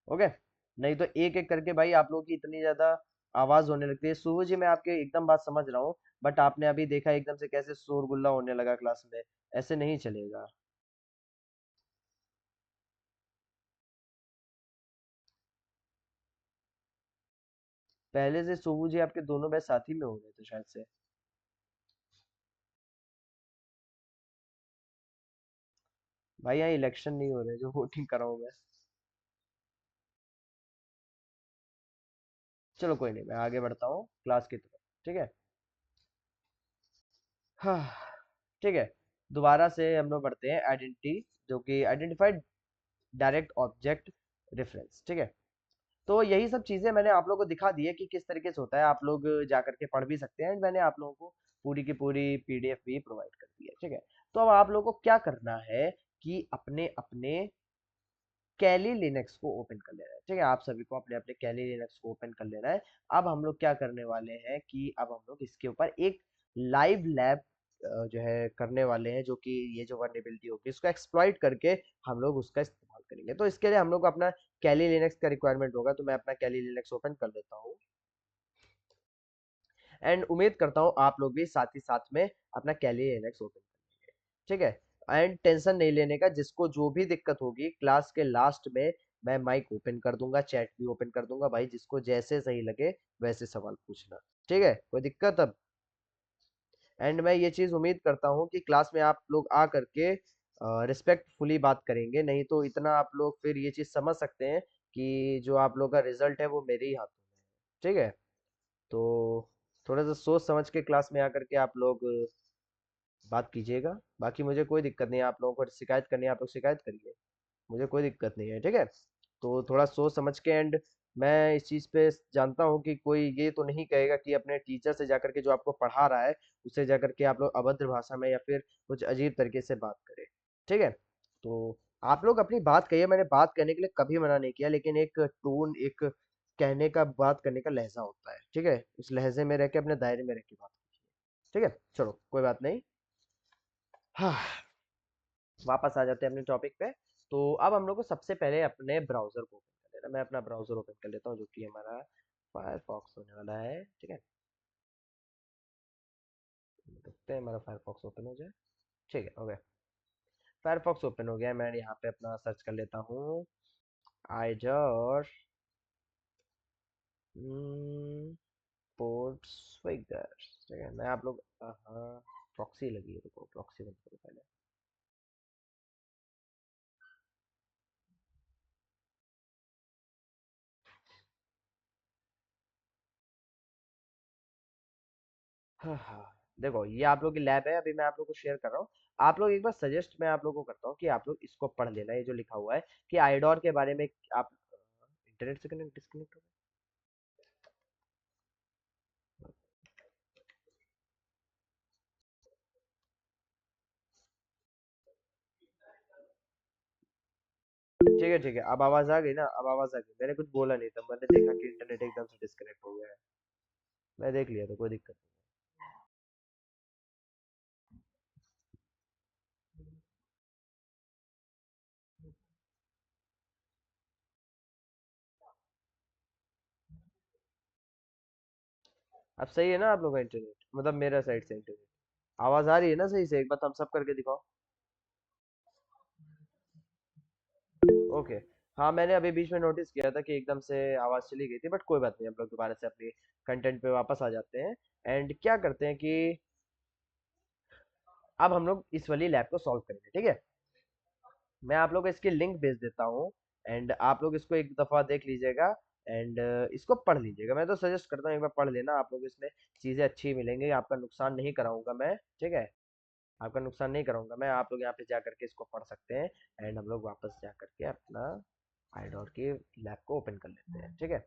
ओके। नहीं तो एक एक करके भाई आप लोगों की इतनी ज्यादा आवाज होने लगती है। सुबह जी मैं आपके एकदम बात समझ रहा हूँ, बट आपने अभी देखा एकदम से कैसे शोरगुल्ला होने लगा क्लास में, ऐसे नहीं चलेगा। पहले से सोबू जी आपके दोनों बैच साथी में हो गए थे शायद से। भाई यहाँ इलेक्शन नहीं हो रहे जो वोटिंग कराऊं मैं। चलो कोई नहीं, मैं आगे बढ़ता हूँ क्लास की तरफ, ठीक है। हाँ। ठीक है। दोबारा से हम लोग बढ़ते हैं आइडेंटिटी, जो कि आइडेंटिफाइड डायरेक्ट ऑब्जेक्ट रेफरेंस, ठीक है। तो यही सब चीजें मैंने आप लोगों को दिखा दी है कि किस तरीके से होता है, आप लोग जा करके पढ़ भी सकते हैं, एंड मैंने आप लोगों को पूरी की पूरी पीडीएफ भी प्रोवाइड कर दी है, ठीक है। तो अब आप लोगों को क्या करना है कि अपने अपने कैली लिनक्स को ओपन कर लेना है, ठीक है। आप सभी को अपने अपने कैली लिनक्स को ओपन कर लेना है। अब हम लोग क्या करने वाले हैं कि अब हम लोग इसके ऊपर एक लाइव लैब जो है करने वाले हैं, जो कि ये जो वर्नेबिलिटी होगी इसको एक्सप्लॉइट करके हम लोग उसका इस्तेमाल करेंगे। तो इसके लिए हम लोग को अपना कैली लिनक्स का रिक्वायरमेंट होगा, तो मैं अपना कैली लिनक्स ओपन कर लेता हूँ, एंड उम्मीद करता हूँ आप लोग भी साथ ही साथ में अपना कैली लिनक्स ओपन करेंगे, ठीक है। एंड टेंशन नहीं लेने का, जिसको जो भी दिक्कत होगी क्लास के लास्ट में मैं माइक ओपन कर दूंगा, चैट भी ओपन कर दूंगा, भाई जिसको जैसे सही लगे वैसे सवाल पूछना, ठीक है। कोई दिक्कत? अब एंड मैं ये चीज उम्मीद करता हूँ कि क्लास में आप लोग आ करके रिस्पेक्टफुली बात करेंगे, नहीं तो इतना आप लोग फिर ये चीज समझ सकते हैं कि जो आप लोग का रिजल्ट है वो मेरे ही हाथों में है, ठीक है। तो थोड़ा सा सोच समझ के क्लास में आकर के आप लोग बात कीजिएगा, बाकी मुझे कोई दिक्कत नहीं है, आप लोगों को शिकायत करनी है आप लोग शिकायत करिए, मुझे कोई दिक्कत नहीं है, ठीक है। तो थोड़ा सोच समझ के, एंड मैं इस चीज़ पे जानता हूँ कि कोई ये तो नहीं कहेगा कि अपने टीचर से जाकर के जो आपको पढ़ा रहा है उससे जाकर के आप लोग अभद्र भाषा में या फिर कुछ अजीब तरीके से बात करें, ठीक है। तो आप लोग अपनी बात कहिए, मैंने बात करने के लिए कभी मना नहीं किया, लेकिन एक टोन, एक कहने का, बात करने का लहजा होता है, ठीक है? उस लहजे में रह के, अपने दायरे में रह के बात कीजिए, ठीक है? चलो कोई बात नहीं। हाँ, वापस आ जाते हैं अपने टॉपिक पे। तो अब हम लोग को सबसे पहले अपने ब्राउजर को ओपन कर लेना। मैं अपना ब्राउजर ओपन कर लेता हूँ, जो कि हमारा फायरफॉक्स होने वाला है, ठीक है? देखते हैं हमारा फायरफॉक्स ओपन हो जाए। ठीक है, हो गया। फायरफॉक्स ओपन हो गया। मैं यहाँ पे अपना सर्च कर लेता हूँ, आइडर पोर्ट स्विगर, ठीक है? मैं आप लोग, हाँ, प्रॉक्सी लगी है, रुको प्रॉक्सी बंद करो पहले। हाँ हाँ, देखो ये आप लोग की लैब है, अभी मैं आप लोग को शेयर कर रहा हूँ। आप लोग एक बार सजेस्ट मैं आप लोग को करता हूँ कि आप लोग इसको पढ़ लेना, ये जो लिखा हुआ है कि आइडोर के बारे में। आप इंटरनेट से कनेक्ट डिस्कनेक्ट हो गए? ठीक है ठीक है, अब आवाज आ गई ना? अब आवाज आ गई, मैंने कुछ बोला नहीं था, मैंने देखा कि इंटरनेट एकदम से डिस्कनेक्ट हो गया है। मैं देख लिया था, कोई दिक्कत नहीं। अब सही है ना आप लोग का इंटरनेट, मतलब मेरा साइड से इंटरनेट आवाज आ रही है ना सही से? एक बार थम्स अप करके दिखाओ। ओके। हाँ, मैंने अभी बीच में नोटिस किया था कि एकदम से आवाज चली गई थी, बट कोई बात नहीं, हम लोग दोबारा से अपनी कंटेंट पे वापस आ जाते हैं। एंड क्या करते हैं कि अब हम लोग इस वाली लैब को सॉल्व करेंगे, ठीक है? मैं आप लोग को इसकी लिंक भेज देता हूँ, एंड आप लोग इसको एक दफ़ा देख लीजिएगा, एंड इसको पढ़ लीजिएगा। मैं तो सजेस्ट करता हूँ एक बार पढ़ लेना, आप लोग इसमें चीज़ें अच्छी मिलेंगी, आपका नुकसान नहीं कराऊंगा मैं, ठीक है? आपका नुकसान नहीं कराऊंगा मैं। आप लोग यहाँ पे जा करके इसको पढ़ सकते हैं, एंड हम लोग वापस जा करके अपना आईडॉट की लैब को ओपन कर लेते हैं, ठीक है?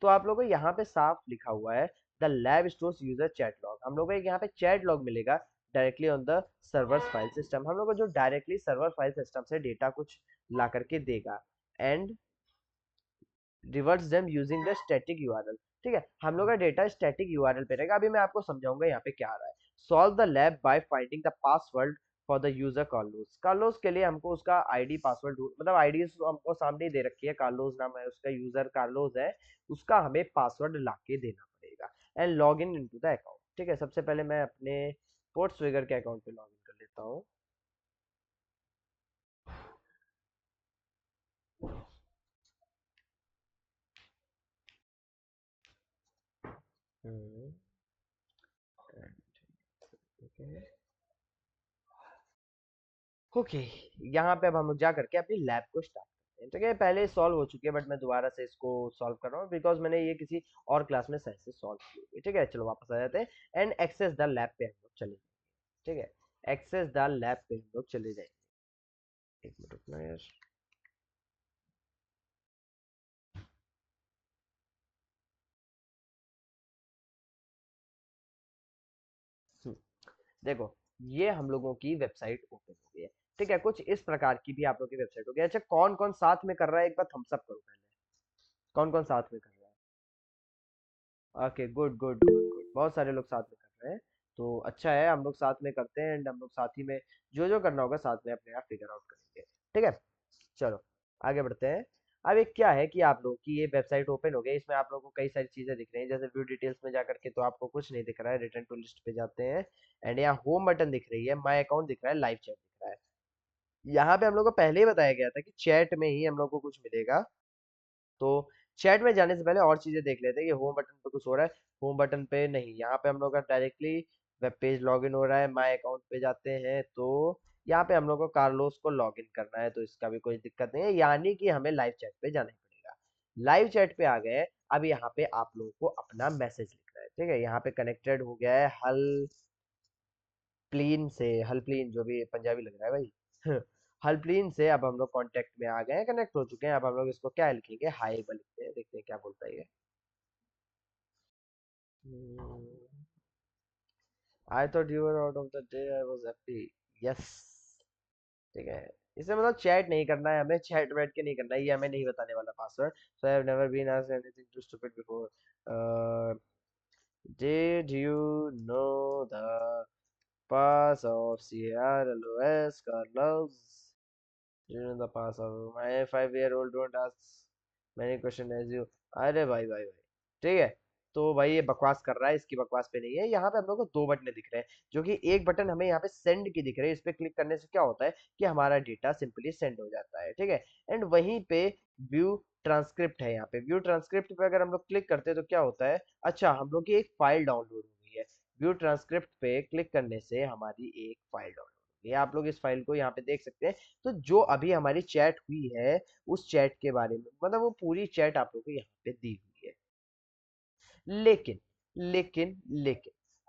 तो आप लोगों को यहाँ पे साफ लिखा हुआ है, the lab stores user chat log. हम लोग को एक यहाँ पे चैट लॉग मिलेगा directly on the servers file system. हम लोग को जो डायरेक्टली सर्वर फाइल सिस्टम से डेटा कुछ ला करके देगा, and reverts them using the static URL, ठीक है? हम लोग का डेटा स्टैटिक यूआरएल पे रहेगा। अभी मैं आपको समझाऊंगा यहाँ पे क्या आ रहा है। Solve the lab by finding the password for the user Carlos. Carlos के लिए हमको उसका आईडी पासवर्ड, मतलब आईडी हमको सामने ही दे रखी है, कार्लोस नाम है उसका, यूजर कार्लोस है, उसका हमें पासवर्ड ला के देना पड़ेगा, and log in into the account, ठीक है? सबसे पहले मैं अपने पोर्ट स्विगर के अकाउंट पे लॉग इन कर लेता हूँ। Okay, okay. यहाँ पे अब हम लोग जा करके अपनी लैब को स्टार्ट करते हैं, ठीक है? पहले सॉल्व हो चुकी है, बट मैं दोबारा से इसको सॉल्व कर रहा हूँ, बिकॉज मैंने ये किसी और क्लास में सही से सॉल्व की हुई है, ठीक है? चलो वापस आ जाते हैं, एंड एक्सेस द लैब पे हम लोग चले जाएंगे, ठीक है? एक्सेस द लैब पे हम लोग चले जाएंगे। एक मिनट रुकना यार। हम्म, देखो, ये हम लोगों की वेबसाइट ओपन हो गई है, ठीक है? कुछ इस प्रकार की भी आप लोगों की वेबसाइट हो गई है। अच्छा, कौन कौन साथ में कर रहा है, एक बार थम्स अप करो पहले। कौन कौन साथ में कर रहा है? Okay, good good good good, बहुत सारे लोग साथ में कर रहे हैं, तो अच्छा है, हम लोग साथ में करते हैं, एंड हम लोग साथ ही में जो जो करना होगा साथ में अपने आप फिगर आउट करेंगे, ठीक है? चलो आगे बढ़ते हैं। अब एक क्या है कि आप लोगों की ये वेबसाइट ओपन हो गई, इसमें आप लोगों को कई सारी चीजें दिख रही हैं, जैसे व्यू डिटेल्स में जाकर के तो आपको कुछ नहीं दिख रहा है, रिटर्न टू लिस्ट पे जाते हैं, एंड यहाँ होम बटन दिख रही है, माय अकाउंट दिख रहा है, लाइव चैट दिख रहा है। यहाँ पे हम लोग को पहले ही बताया गया था कि चैट में ही हम लोग को कुछ मिलेगा, तो चैट में जाने से पहले और चीजें देख लेते हैं कि होम बटन पे कुछ हो रहा है। होम बटन पे नहीं, यहाँ पे हम लोग का directly web page log in हो रहा है, माय अकाउंट पे जाते हैं, तो यहाँ पे हम लोग को कार्लोस को लॉग इन करना है, तो इसका भी कोई दिक्कत नहीं है, यानी कि हमें लाइव चैट पे जाना ही पड़ेगा। लाइव चैट पे आ गए। अब यहाँ पे आप लोगों को अपना मैसेज लिखना है, ठीक है? यहाँ पे कनेक्टेड हो गया है हल प्लीन से, हलप्लीन, जो भी पंजाबी लग रहा है भाई। हलप्लीन से अब हम लोग कांटेक्ट में आ गए हैं, कनेक्ट हो चुके हैं। अब हम लोग इसको क्या लिखेंगे, हाय एक बार लिखते हैं, देखते हैं क्या बोलता है ये। I thought you were out of the day, I was happy. Yes, ठीक है। इसमें मतलब चैट नहीं करना है हमें, चैट बैठ के नहीं करना है, ये हमें नहीं बताने वाला password. So I have never been asked anything to stupid before. Did you know the pass of CRLOS Carlos? Did you know the pass of my 5-year-old don't ask many question as you? अरे भाई भाई भाई, ठीक है। तो भाई ये बकवास कर रहा है, इसकी बकवास पे नहीं है। यहाँ पे हम लोग को दो बटन दिख रहे हैं, जो कि एक बटन हमें यहाँ पे सेंड की दिख रही है। इस पे क्लिक करने से क्या होता है कि हमारा डेटा सिंपली सेंड हो जाता है, ठीक है। एंड वहीं पे व्यू ट्रांसक्रिप्ट है, यहाँ पे व्यू ट्रांसक्रिप्ट पे अगर हम लोग क्लिक करते हैं तो क्या होता है, अच्छा हम लोग की एक फाइल डाउनलोड हो गई है। व्यू ट्रांसक्रिप्ट पे क्लिक करने से हमारी एक फाइल डाउनलोड हो गई है। आप लोग इस फाइल को यहाँ पे देख सकते हैं। तो जो अभी हमारी चैट हुई है, उस चैट के बारे में मतलब वो पूरी चैट आप लोग को यहाँ पे दी हुई है। लेकिन लेकिन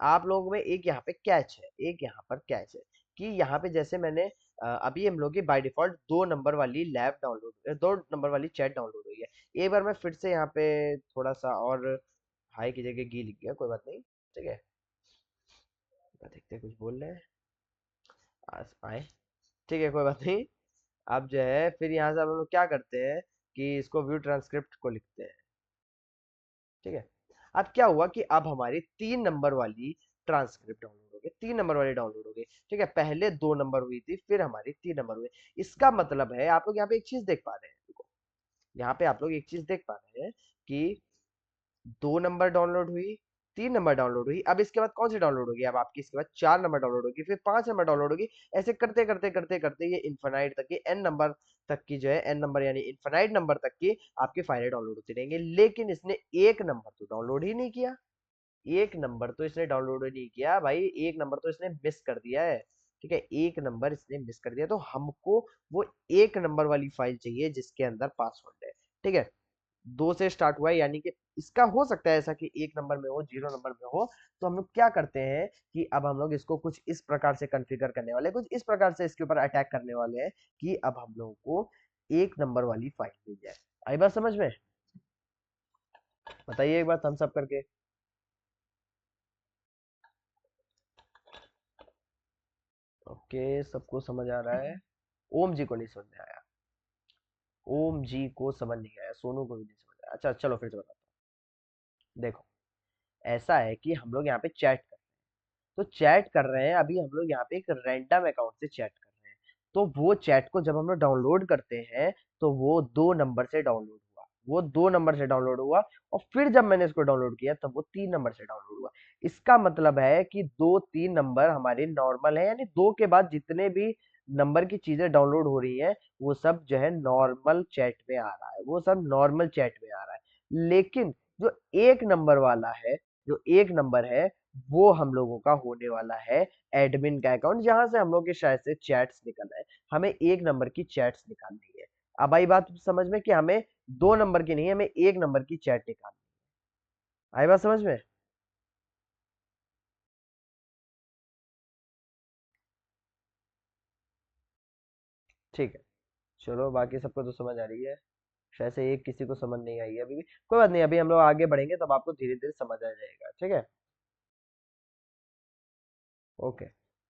आप लोगों में एक यहाँ पे कैच है, एक यहाँ पर कैच है कि यहाँ पे जैसे मैंने अभी हम लोग की बाय डिफॉल्ट 2 नंबर वाली लैब डाउनलोड, 2 नंबर वाली चैट डाउनलोड हुई है। एक बार मैं फिर से यहाँ पे थोड़ा सा और हाई की जगह गी लिख गया, कोई बात नहीं, ठीक है। देखते हैं कुछ बोल रहे हैं, आए, ठीक है, कोई बात नहीं। अब जो है फिर यहाँ से हम लोग क्या करते हैं कि इसको व्यू ट्रांसक्रिप्ट को लिखते हैं, ठीक है। अब क्या हुआ कि अब हमारी 3 नंबर वाली ट्रांसक्रिप्ट डाउनलोड हो गई, 3 नंबर वाली डाउनलोड हो गई, ठीक है। पहले 2 नंबर हुई थी, फिर हमारी 3 नंबर हुई। इसका मतलब है आप लोग यहाँ पे एक चीज देख पा रहे हैं, देखो यहाँ पे आप लोग एक चीज देख पा रहे हैं कि 2 नंबर डाउनलोड हुई, 3 नंबर डाउनलोड हुई। अब इसके बाद कौन सी डाउनलोड होगी, अब आपकी इसके बाद 4 नंबर डाउनलोड होगी, फिर 5 नंबर डाउनलोड होगी। ऐसे करते करते करते करते ये इन्फानाइट तक की एन नंबर तक की जो है, एन नंबर यानी इन्फानाइट नंबर तक की आपकी फाइलें डाउनलोड होती रहेंगी। लेकिन इसने एक नंबर तो डाउनलोड ही नहीं किया, एक नंबर तो इसने डाउनलोड ही नहीं किया भाई, एक नंबर तो इसने मिस कर दिया है, ठीक है। एक नंबर इसने मिस कर दिया, तो हमको वो एक नंबर वाली फाइल चाहिए जिसके अंदर पासवर्ड है, ठीक है। 2 से स्टार्ट हुआ है, यानी कि इसका हो सकता है ऐसा कि 1 नंबर में हो, 0 नंबर में हो। तो हम लोग क्या करते हैं कि अब हम लोग इसको कुछ इस प्रकार से कॉन्फ़िगर करने वाले हैं, कुछ इस प्रकार से इसके ऊपर अटैक करने वाले हैं कि अब हम लोगों को 1 नंबर वाली फाइल मिल जाए। आई बात समझ में? बताइए एक बात हम सब करके। ओके, सबको समझ आ रहा है। ओम जी को नहीं समझ में आया, ओम जी को समझ नहीं आया, सोनू को भी नहीं समझ आया। अच्छा चलो फिर से बताता हूँ। देखो, ऐसा है कि हम लोग यहाँ पे चैट कर, तो चैट कर रहे हैं अभी हम लोग यहाँ पे एक रैंडम अकाउंट से चैट कर रहे हैं। तो वो चैट को जब हम लोग डाउनलोड करते हैं तो वो 2 नंबर से डाउनलोड हुआ, वो 2 नंबर से डाउनलोड हुआ। और फिर जब मैंने इसको डाउनलोड किया तब वो 3 नंबर से डाउनलोड हुआ। इसका मतलब है कि 2 3 नंबर हमारे नॉर्मल है, यानी 2 के बाद जितने भी नंबर की चीजें डाउनलोड हो रही हैं वो सब जो है नॉर्मल चैट में आ रहा है, वो सब नॉर्मल चैट में आ रहा है। लेकिन जो 1 नंबर वाला है, जो 1 नंबर है, वो हम लोगों का होने वाला है एडमिन का अकाउंट, जहां से हम लोग के शायद से चैट्स निकल रहे हैं। हमें 1 नंबर की चैट्स निकालनी है। अब आई बात समझ में कि हमें 2 नंबर की नहीं, हमें 1 नंबर की चैट निकालनी है। आई बात समझ में? ठीक है, चलो बाकी सबको तो समझ आ रही है, शायद से एक किसी को समझ नहीं आई है अभी भी। कोई बात नहीं, अभी हम लोग आगे बढ़ेंगे तब आपको धीरे धीरे समझ आ जाएगा, ठीक है। ओके,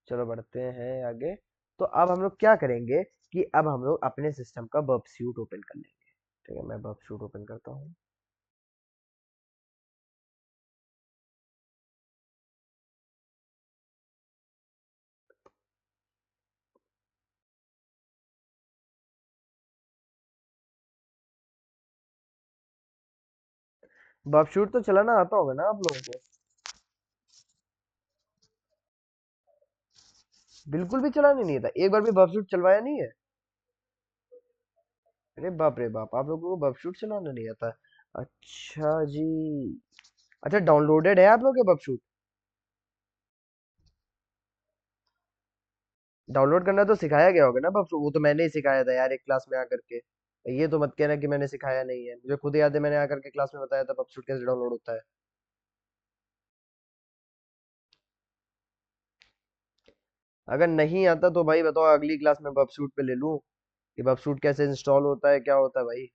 चलो बढ़ते हैं आगे। तो अब हम लोग क्या करेंगे कि अब हम लोग अपने सिस्टम का बर्ब सूट ओपन कर लेंगे, ठीक है। मैं बर्ब सूट ओपन करता हूँ। बर्ब शूट तो चलाना आता होगा ना आप लोगों को? बिल्कुल भी चलाने नहीं था, एक बार भी बर्ब शूट चलवाया नहीं है? अरे बाप रे बाप, आप लोगों को बर्ब शूट चलाना नहीं आता? अच्छा जी। अच्छा, डाउनलोडेड है आप लोग के बर्ब शूट? डाउनलोड करना तो सिखाया गया होगा ना बर्ब शूट, वो तो मैंने ही सिखाया था यार एक क्लास में आकर के। ये तो मत कहना कि मैंने सिखाया नहीं है, मुझे खुद याद है मैंने आकर के क्लास में बताया था बर्ब शूट कैसे डाउनलोड होता है। अगर नहीं आता तो भाई बताओ, अगली क्लास में बर्ब शूट पे ले लूं कि बर्ब शूट कैसे इंस्टॉल होता है, क्या होता है भाई?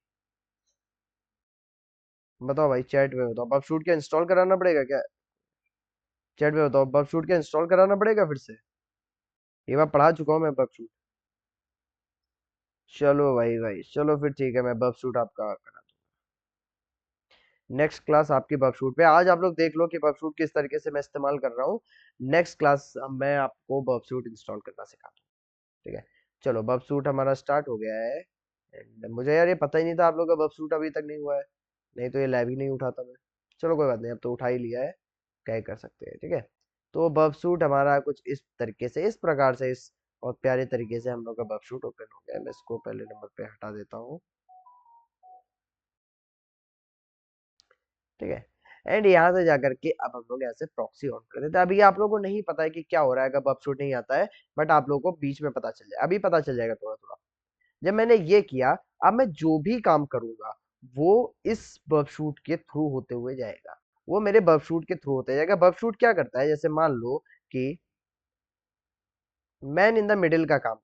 बताओ भाई, चैट में बताओ, बर्ब शूट क्या इंस्टॉल कराना पड़ेगा क्या? चैट में बताओ, बर्ब शूट क्या इंस्टॉल कराना पड़ेगा फिर से? ये बार पढ़ा चुका हूँ मैं बर्ब शूट। चलो भाई भाई, चलो फिर ठीक है, मैं बफ शूट आपका करा दूँ। नेक्स्ट क्लास आपकी बफ शूट पे। आज आप लोग देख लो कि बफ शूट किस तरीके से मैं इस्तेमाल कर रहा हूँ। नेक्स्ट क्लास मैं आपको बफ शूट इंस्टॉल करना सिखा दूँ। ठीक है, चलो बफ शूट हमारा स्टार्ट हो गया है। एंड मुझे यार ये पता ही नहीं था आप लोग का बफ शूट अभी तक नहीं हुआ है, नहीं तो ये लैब ही नहीं उठाता मैं। चलो कोई बात नहीं, अब तो उठा ही लिया है, क्या ही कर सकते हैं। ठीक है, तो बफ शूट हमारा कुछ इस तरीके से, इस प्रकार से, इस और प्यारे तरीके से हम लोग का बफ शूट ओपन हो गया है। मैं इसको पहले नंबर पे हटा देता हूँ। ठीक है, एंड यहाँ से जाकर के अब हम लोग ऐसे प्रॉक्सी ऑन कर देते हैं। अभी आप लोगों को नहीं पता है कि क्या हो रहा है, कब अपशूट नहीं आता है, बट आप लोगों को बीच में पता चल जाए, अभी पता चल जाएगा थोड़ा थोड़ा। जब मैंने ये किया, अब मैं जो भी काम करूंगा वो इस बफशूट के थ्रू होते हुए जाएगा, वो मेरे बफशूट के थ्रू होते जाएगा। बफशूट क्या करता है, जैसे मान लो कि मैन इन द मिडिल का काम,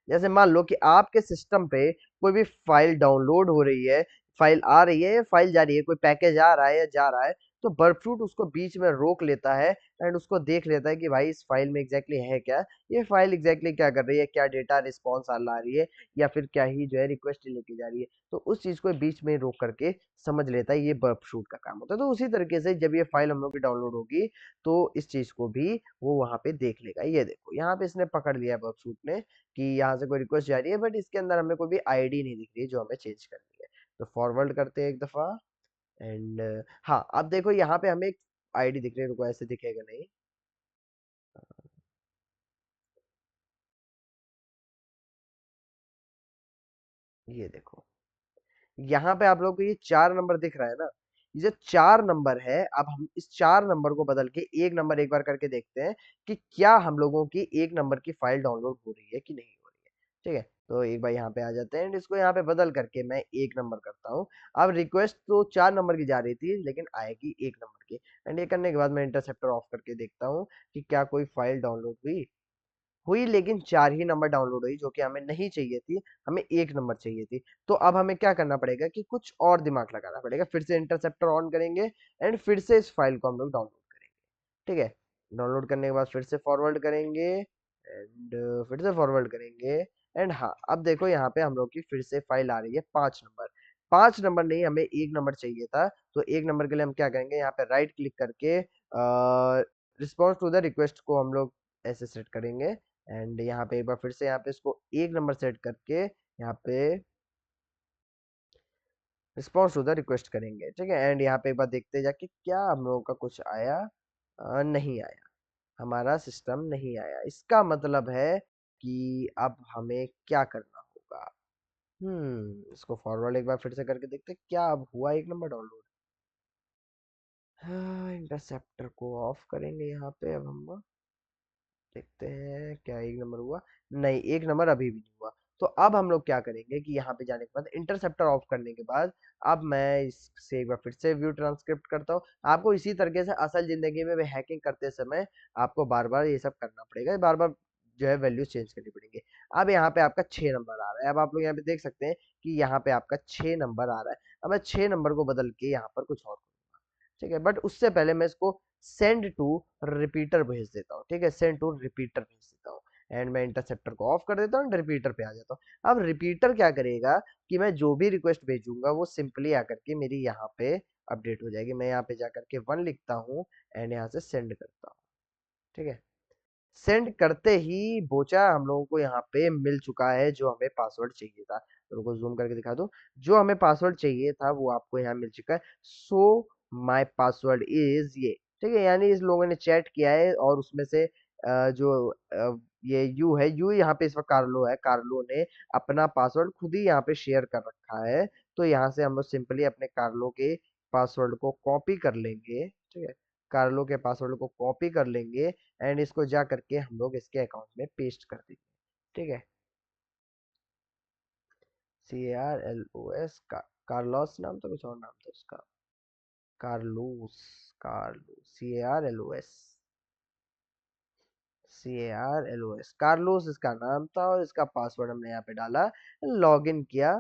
जैसे मान लो कि आपके सिस्टम पे कोई भी फाइल डाउनलोड हो रही है, फाइल आ रही है या फाइल जा रही है, कोई पैकेज आ रहा है या जा रहा है, तो बर्डफ्रूट उसको बीच में रोक लेता है एंड उसको देख लेता है कि भाई इस फाइल में एग्जैक्टली है क्या, ये फाइल एग्जैक्टली क्या कर रही है, क्या डेटा रिस्पॉन्स आ ला रही है, या फिर क्या ही जो है रिक्वेस्ट लेके जा रही है। तो उस चीज को बीच में रोक करके समझ लेता है, ये बर्डफ्रूट का काम होता है। तो उसी तरीके से जब ये फाइल हम लोग की डाउनलोड होगी, तो इस चीज को भी वो वहां पे देख लेगा। ये देखो यहाँ पे इसने पकड़ लिया बर्डफ्रूट ने कि यहाँ से कोई रिक्वेस्ट जा रही है, बट इसके अंदर हमें कोई भी आईडी नहीं दिख रही है जो हमें चेंज करनी है। तो फॉरवर्ड करते हैं एक दफा। एंड हाँ, अब देखो यहाँ पे हमें एक आईडी दिख रही है, रुको ऐसे दिखेगा नहीं, ये देखो यहाँ पे आप लोगों को ये 4 नंबर दिख रहा है ना, ये जो 4 नंबर है, अब हम इस 4 नंबर को बदल के 1 नंबर एक बार करके देखते हैं कि क्या हम लोगों की 1 नंबर की फाइल डाउनलोड हो रही है कि नहीं हो रही है। ठीक है, तो एक बार यहाँ पे आ जाते हैं एंड इसको यहाँ पे बदल करके मैं 1 नंबर करता हूँ। अब रिक्वेस्ट तो 4 नंबर की जा रही थी, लेकिन आएगी 1 नंबर की। एंड ये करने के बाद मैं इंटरसेप्टर ऑफ करके देखता हूँ कि क्या कोई फाइल डाउनलोड हुई। हुई, लेकिन 4 ही नंबर डाउनलोड हुई, जो कि हमें नहीं चाहिए थी, हमें 1 नंबर चाहिए थी। तो अब हमें क्या करना पड़ेगा कि कुछ और दिमाग लगाना पड़ेगा, फिर से इंटरसेप्टर ऑन करेंगे एंड फिर से इस फाइल को हम लोग डाउनलोड करेंगे। ठीक है, डाउनलोड करने के बाद फिर से फॉरवर्ड करेंगे एंड फिर से फॉरवर्ड करेंगे। एंड हाँ, अब देखो यहाँ पे हम लोग की फिर से फाइल आ रही है 5 नंबर। 5 नंबर नहीं, हमें 1 नंबर चाहिए था, तो 1 नंबर के लिए हम क्या करेंगे, यहाँ पे राइट क्लिक करके रिस्पॉन्स टू द रिक्वेस्ट को हम लोग ऐसे सेट करेंगे। एंड यहाँ पे एक बार फिर से यहाँ पे इसको 1 नंबर सेट करके यहाँ पे रिस्पॉन्स टू द रिक्वेस्ट करेंगे। ठीक है, एंड यहाँ पे एक बार देखते हैं जाके क्या हम लोगों का कुछ आया। नहीं आया, हमारा सिस्टम नहीं आया। इसका मतलब है कि अब हमें क्या करना होगा। इसको फॉरवर्ड एक बार फिर से करके देखते हैं क्या अब हुआ 1 नंबर डाउनलोड। हाँ, इंटरसेप्टर को ऑफ करेंगे यहाँ पे, अब हम देखते हैं क्या 1 नंबर हुआ। नहीं, 1 नंबर अभी भी नहीं हुआ। तो अब हम लोग क्या करेंगे कि यहाँ पे जाने के बाद इंटरसेप्टर ऑफ करने के बाद अब मैं इससे एक बार फिर से व्यू ट्रांसक्रिप्ट करता हूँ। आपको इसी तरीके से असल जिंदगी में भी हैकिंग करते समय आपको बार बार ये सब करना पड़ेगा, बार बार जो है वैल्यू चेंज करनी पड़ेंगे। अब यहाँ पे आपका 6 नंबर आ रहा है, अब आप लोग यहाँ पे देख सकते हैं कि यहाँ पे आपका 6 नंबर आ रहा है। अब मैं 6 नंबर को बदल के यहाँ पर कुछ और करूंगा। ठीक है, बट उससे पहले मैं इसको सेंड टू रिपीटर भेज देता हूँ। ठीक है, सेंड टू रिपीटर भेज देता हूँ एंड मैं इंटरसेप्टर को ऑफ कर देता हूँ, रिपीटर पे आ जाता हूँ। अब रिपीटर क्या करेगा कि मैं जो भी रिक्वेस्ट भेजूंगा वो सिंपली आकर के मेरी यहाँ पे अपडेट हो जाएगी। मैं यहाँ पे जाकर के 1 लिखता हूँ एंड यहाँ से सेंड करता हूँ। ठीक है, सेंड करते ही बोचा हम लोगों को यहाँ पे मिल चुका है जो हमें पासवर्ड चाहिए था। तो उनको जूम करके दिखा दूं, जो हमें पासवर्ड चाहिए था वो आपको यहाँ मिल चुका है। सो माय पासवर्ड इज ये। ठीक है, यानी इस लोगों ने चैट किया है और उसमें से जो ये यू है, यू यहाँ पे इस वक्त कार्लो है, कार्लो ने अपना पासवर्ड खुद ही यहाँ पे शेयर कर रखा है। तो यहाँ से हम लोग सिंपली अपने कार्लो के पासवर्ड को कॉपी कर लेंगे। ठीक है, कार्लो के पासवर्ड को कॉपी कर लेंगे एंड इसको जा करके हम लोग इसके अकाउंट में पेस्ट कर देंगे। ठीक है, CARLOS का, कार्लोस नाम था, कुछ और नाम था उसका, कार्लोस, कार्लोस, CARLOS, कार्लोस इसका नाम था और इसका पासवर्ड हमने यहाँ पे डाला, लॉगिन किया।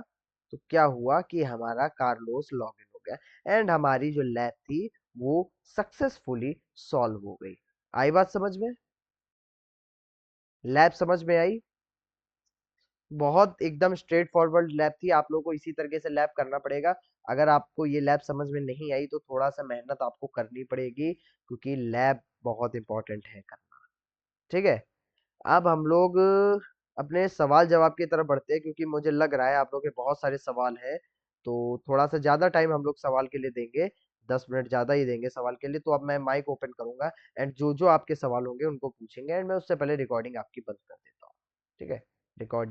तो क्या हुआ कि हमारा कार्लोस लॉगिन हो गया एंड हमारी जो लैब थी वो सक्सेसफुली सॉल्व हो गई। आई बात समझ में, लैब समझ में आई। बहुत एकदम स्ट्रेट फॉरवर्ड लैब थी, आप लोगों को इसी तरीके से लैब करना पड़ेगा। अगर आपको ये लैब समझ में नहीं आई तो थोड़ा सा मेहनत आपको करनी पड़ेगी, क्योंकि लैब बहुत इंपॉर्टेंट है करना। ठीक है, अब हम लोग अपने सवाल जवाब की तरफ बढ़ते हैं, क्योंकि मुझे लग रहा है आप लोगों के बहुत सारे सवाल हैं। तो थोड़ा सा ज़्यादा टाइम हम लोग सवाल के लिए देंगे, 10 मिनट ज़्यादा ही देंगे सवाल के लिए। तो अब मैं माइक ओपन करूंगा एंड जो जो आपके सवाल होंगे उनको पूछेंगे, एंड मैं उससे पहले रिकॉर्डिंग आपकी बंद कर देता हूँ। ठीक है, रिकॉर्डिंग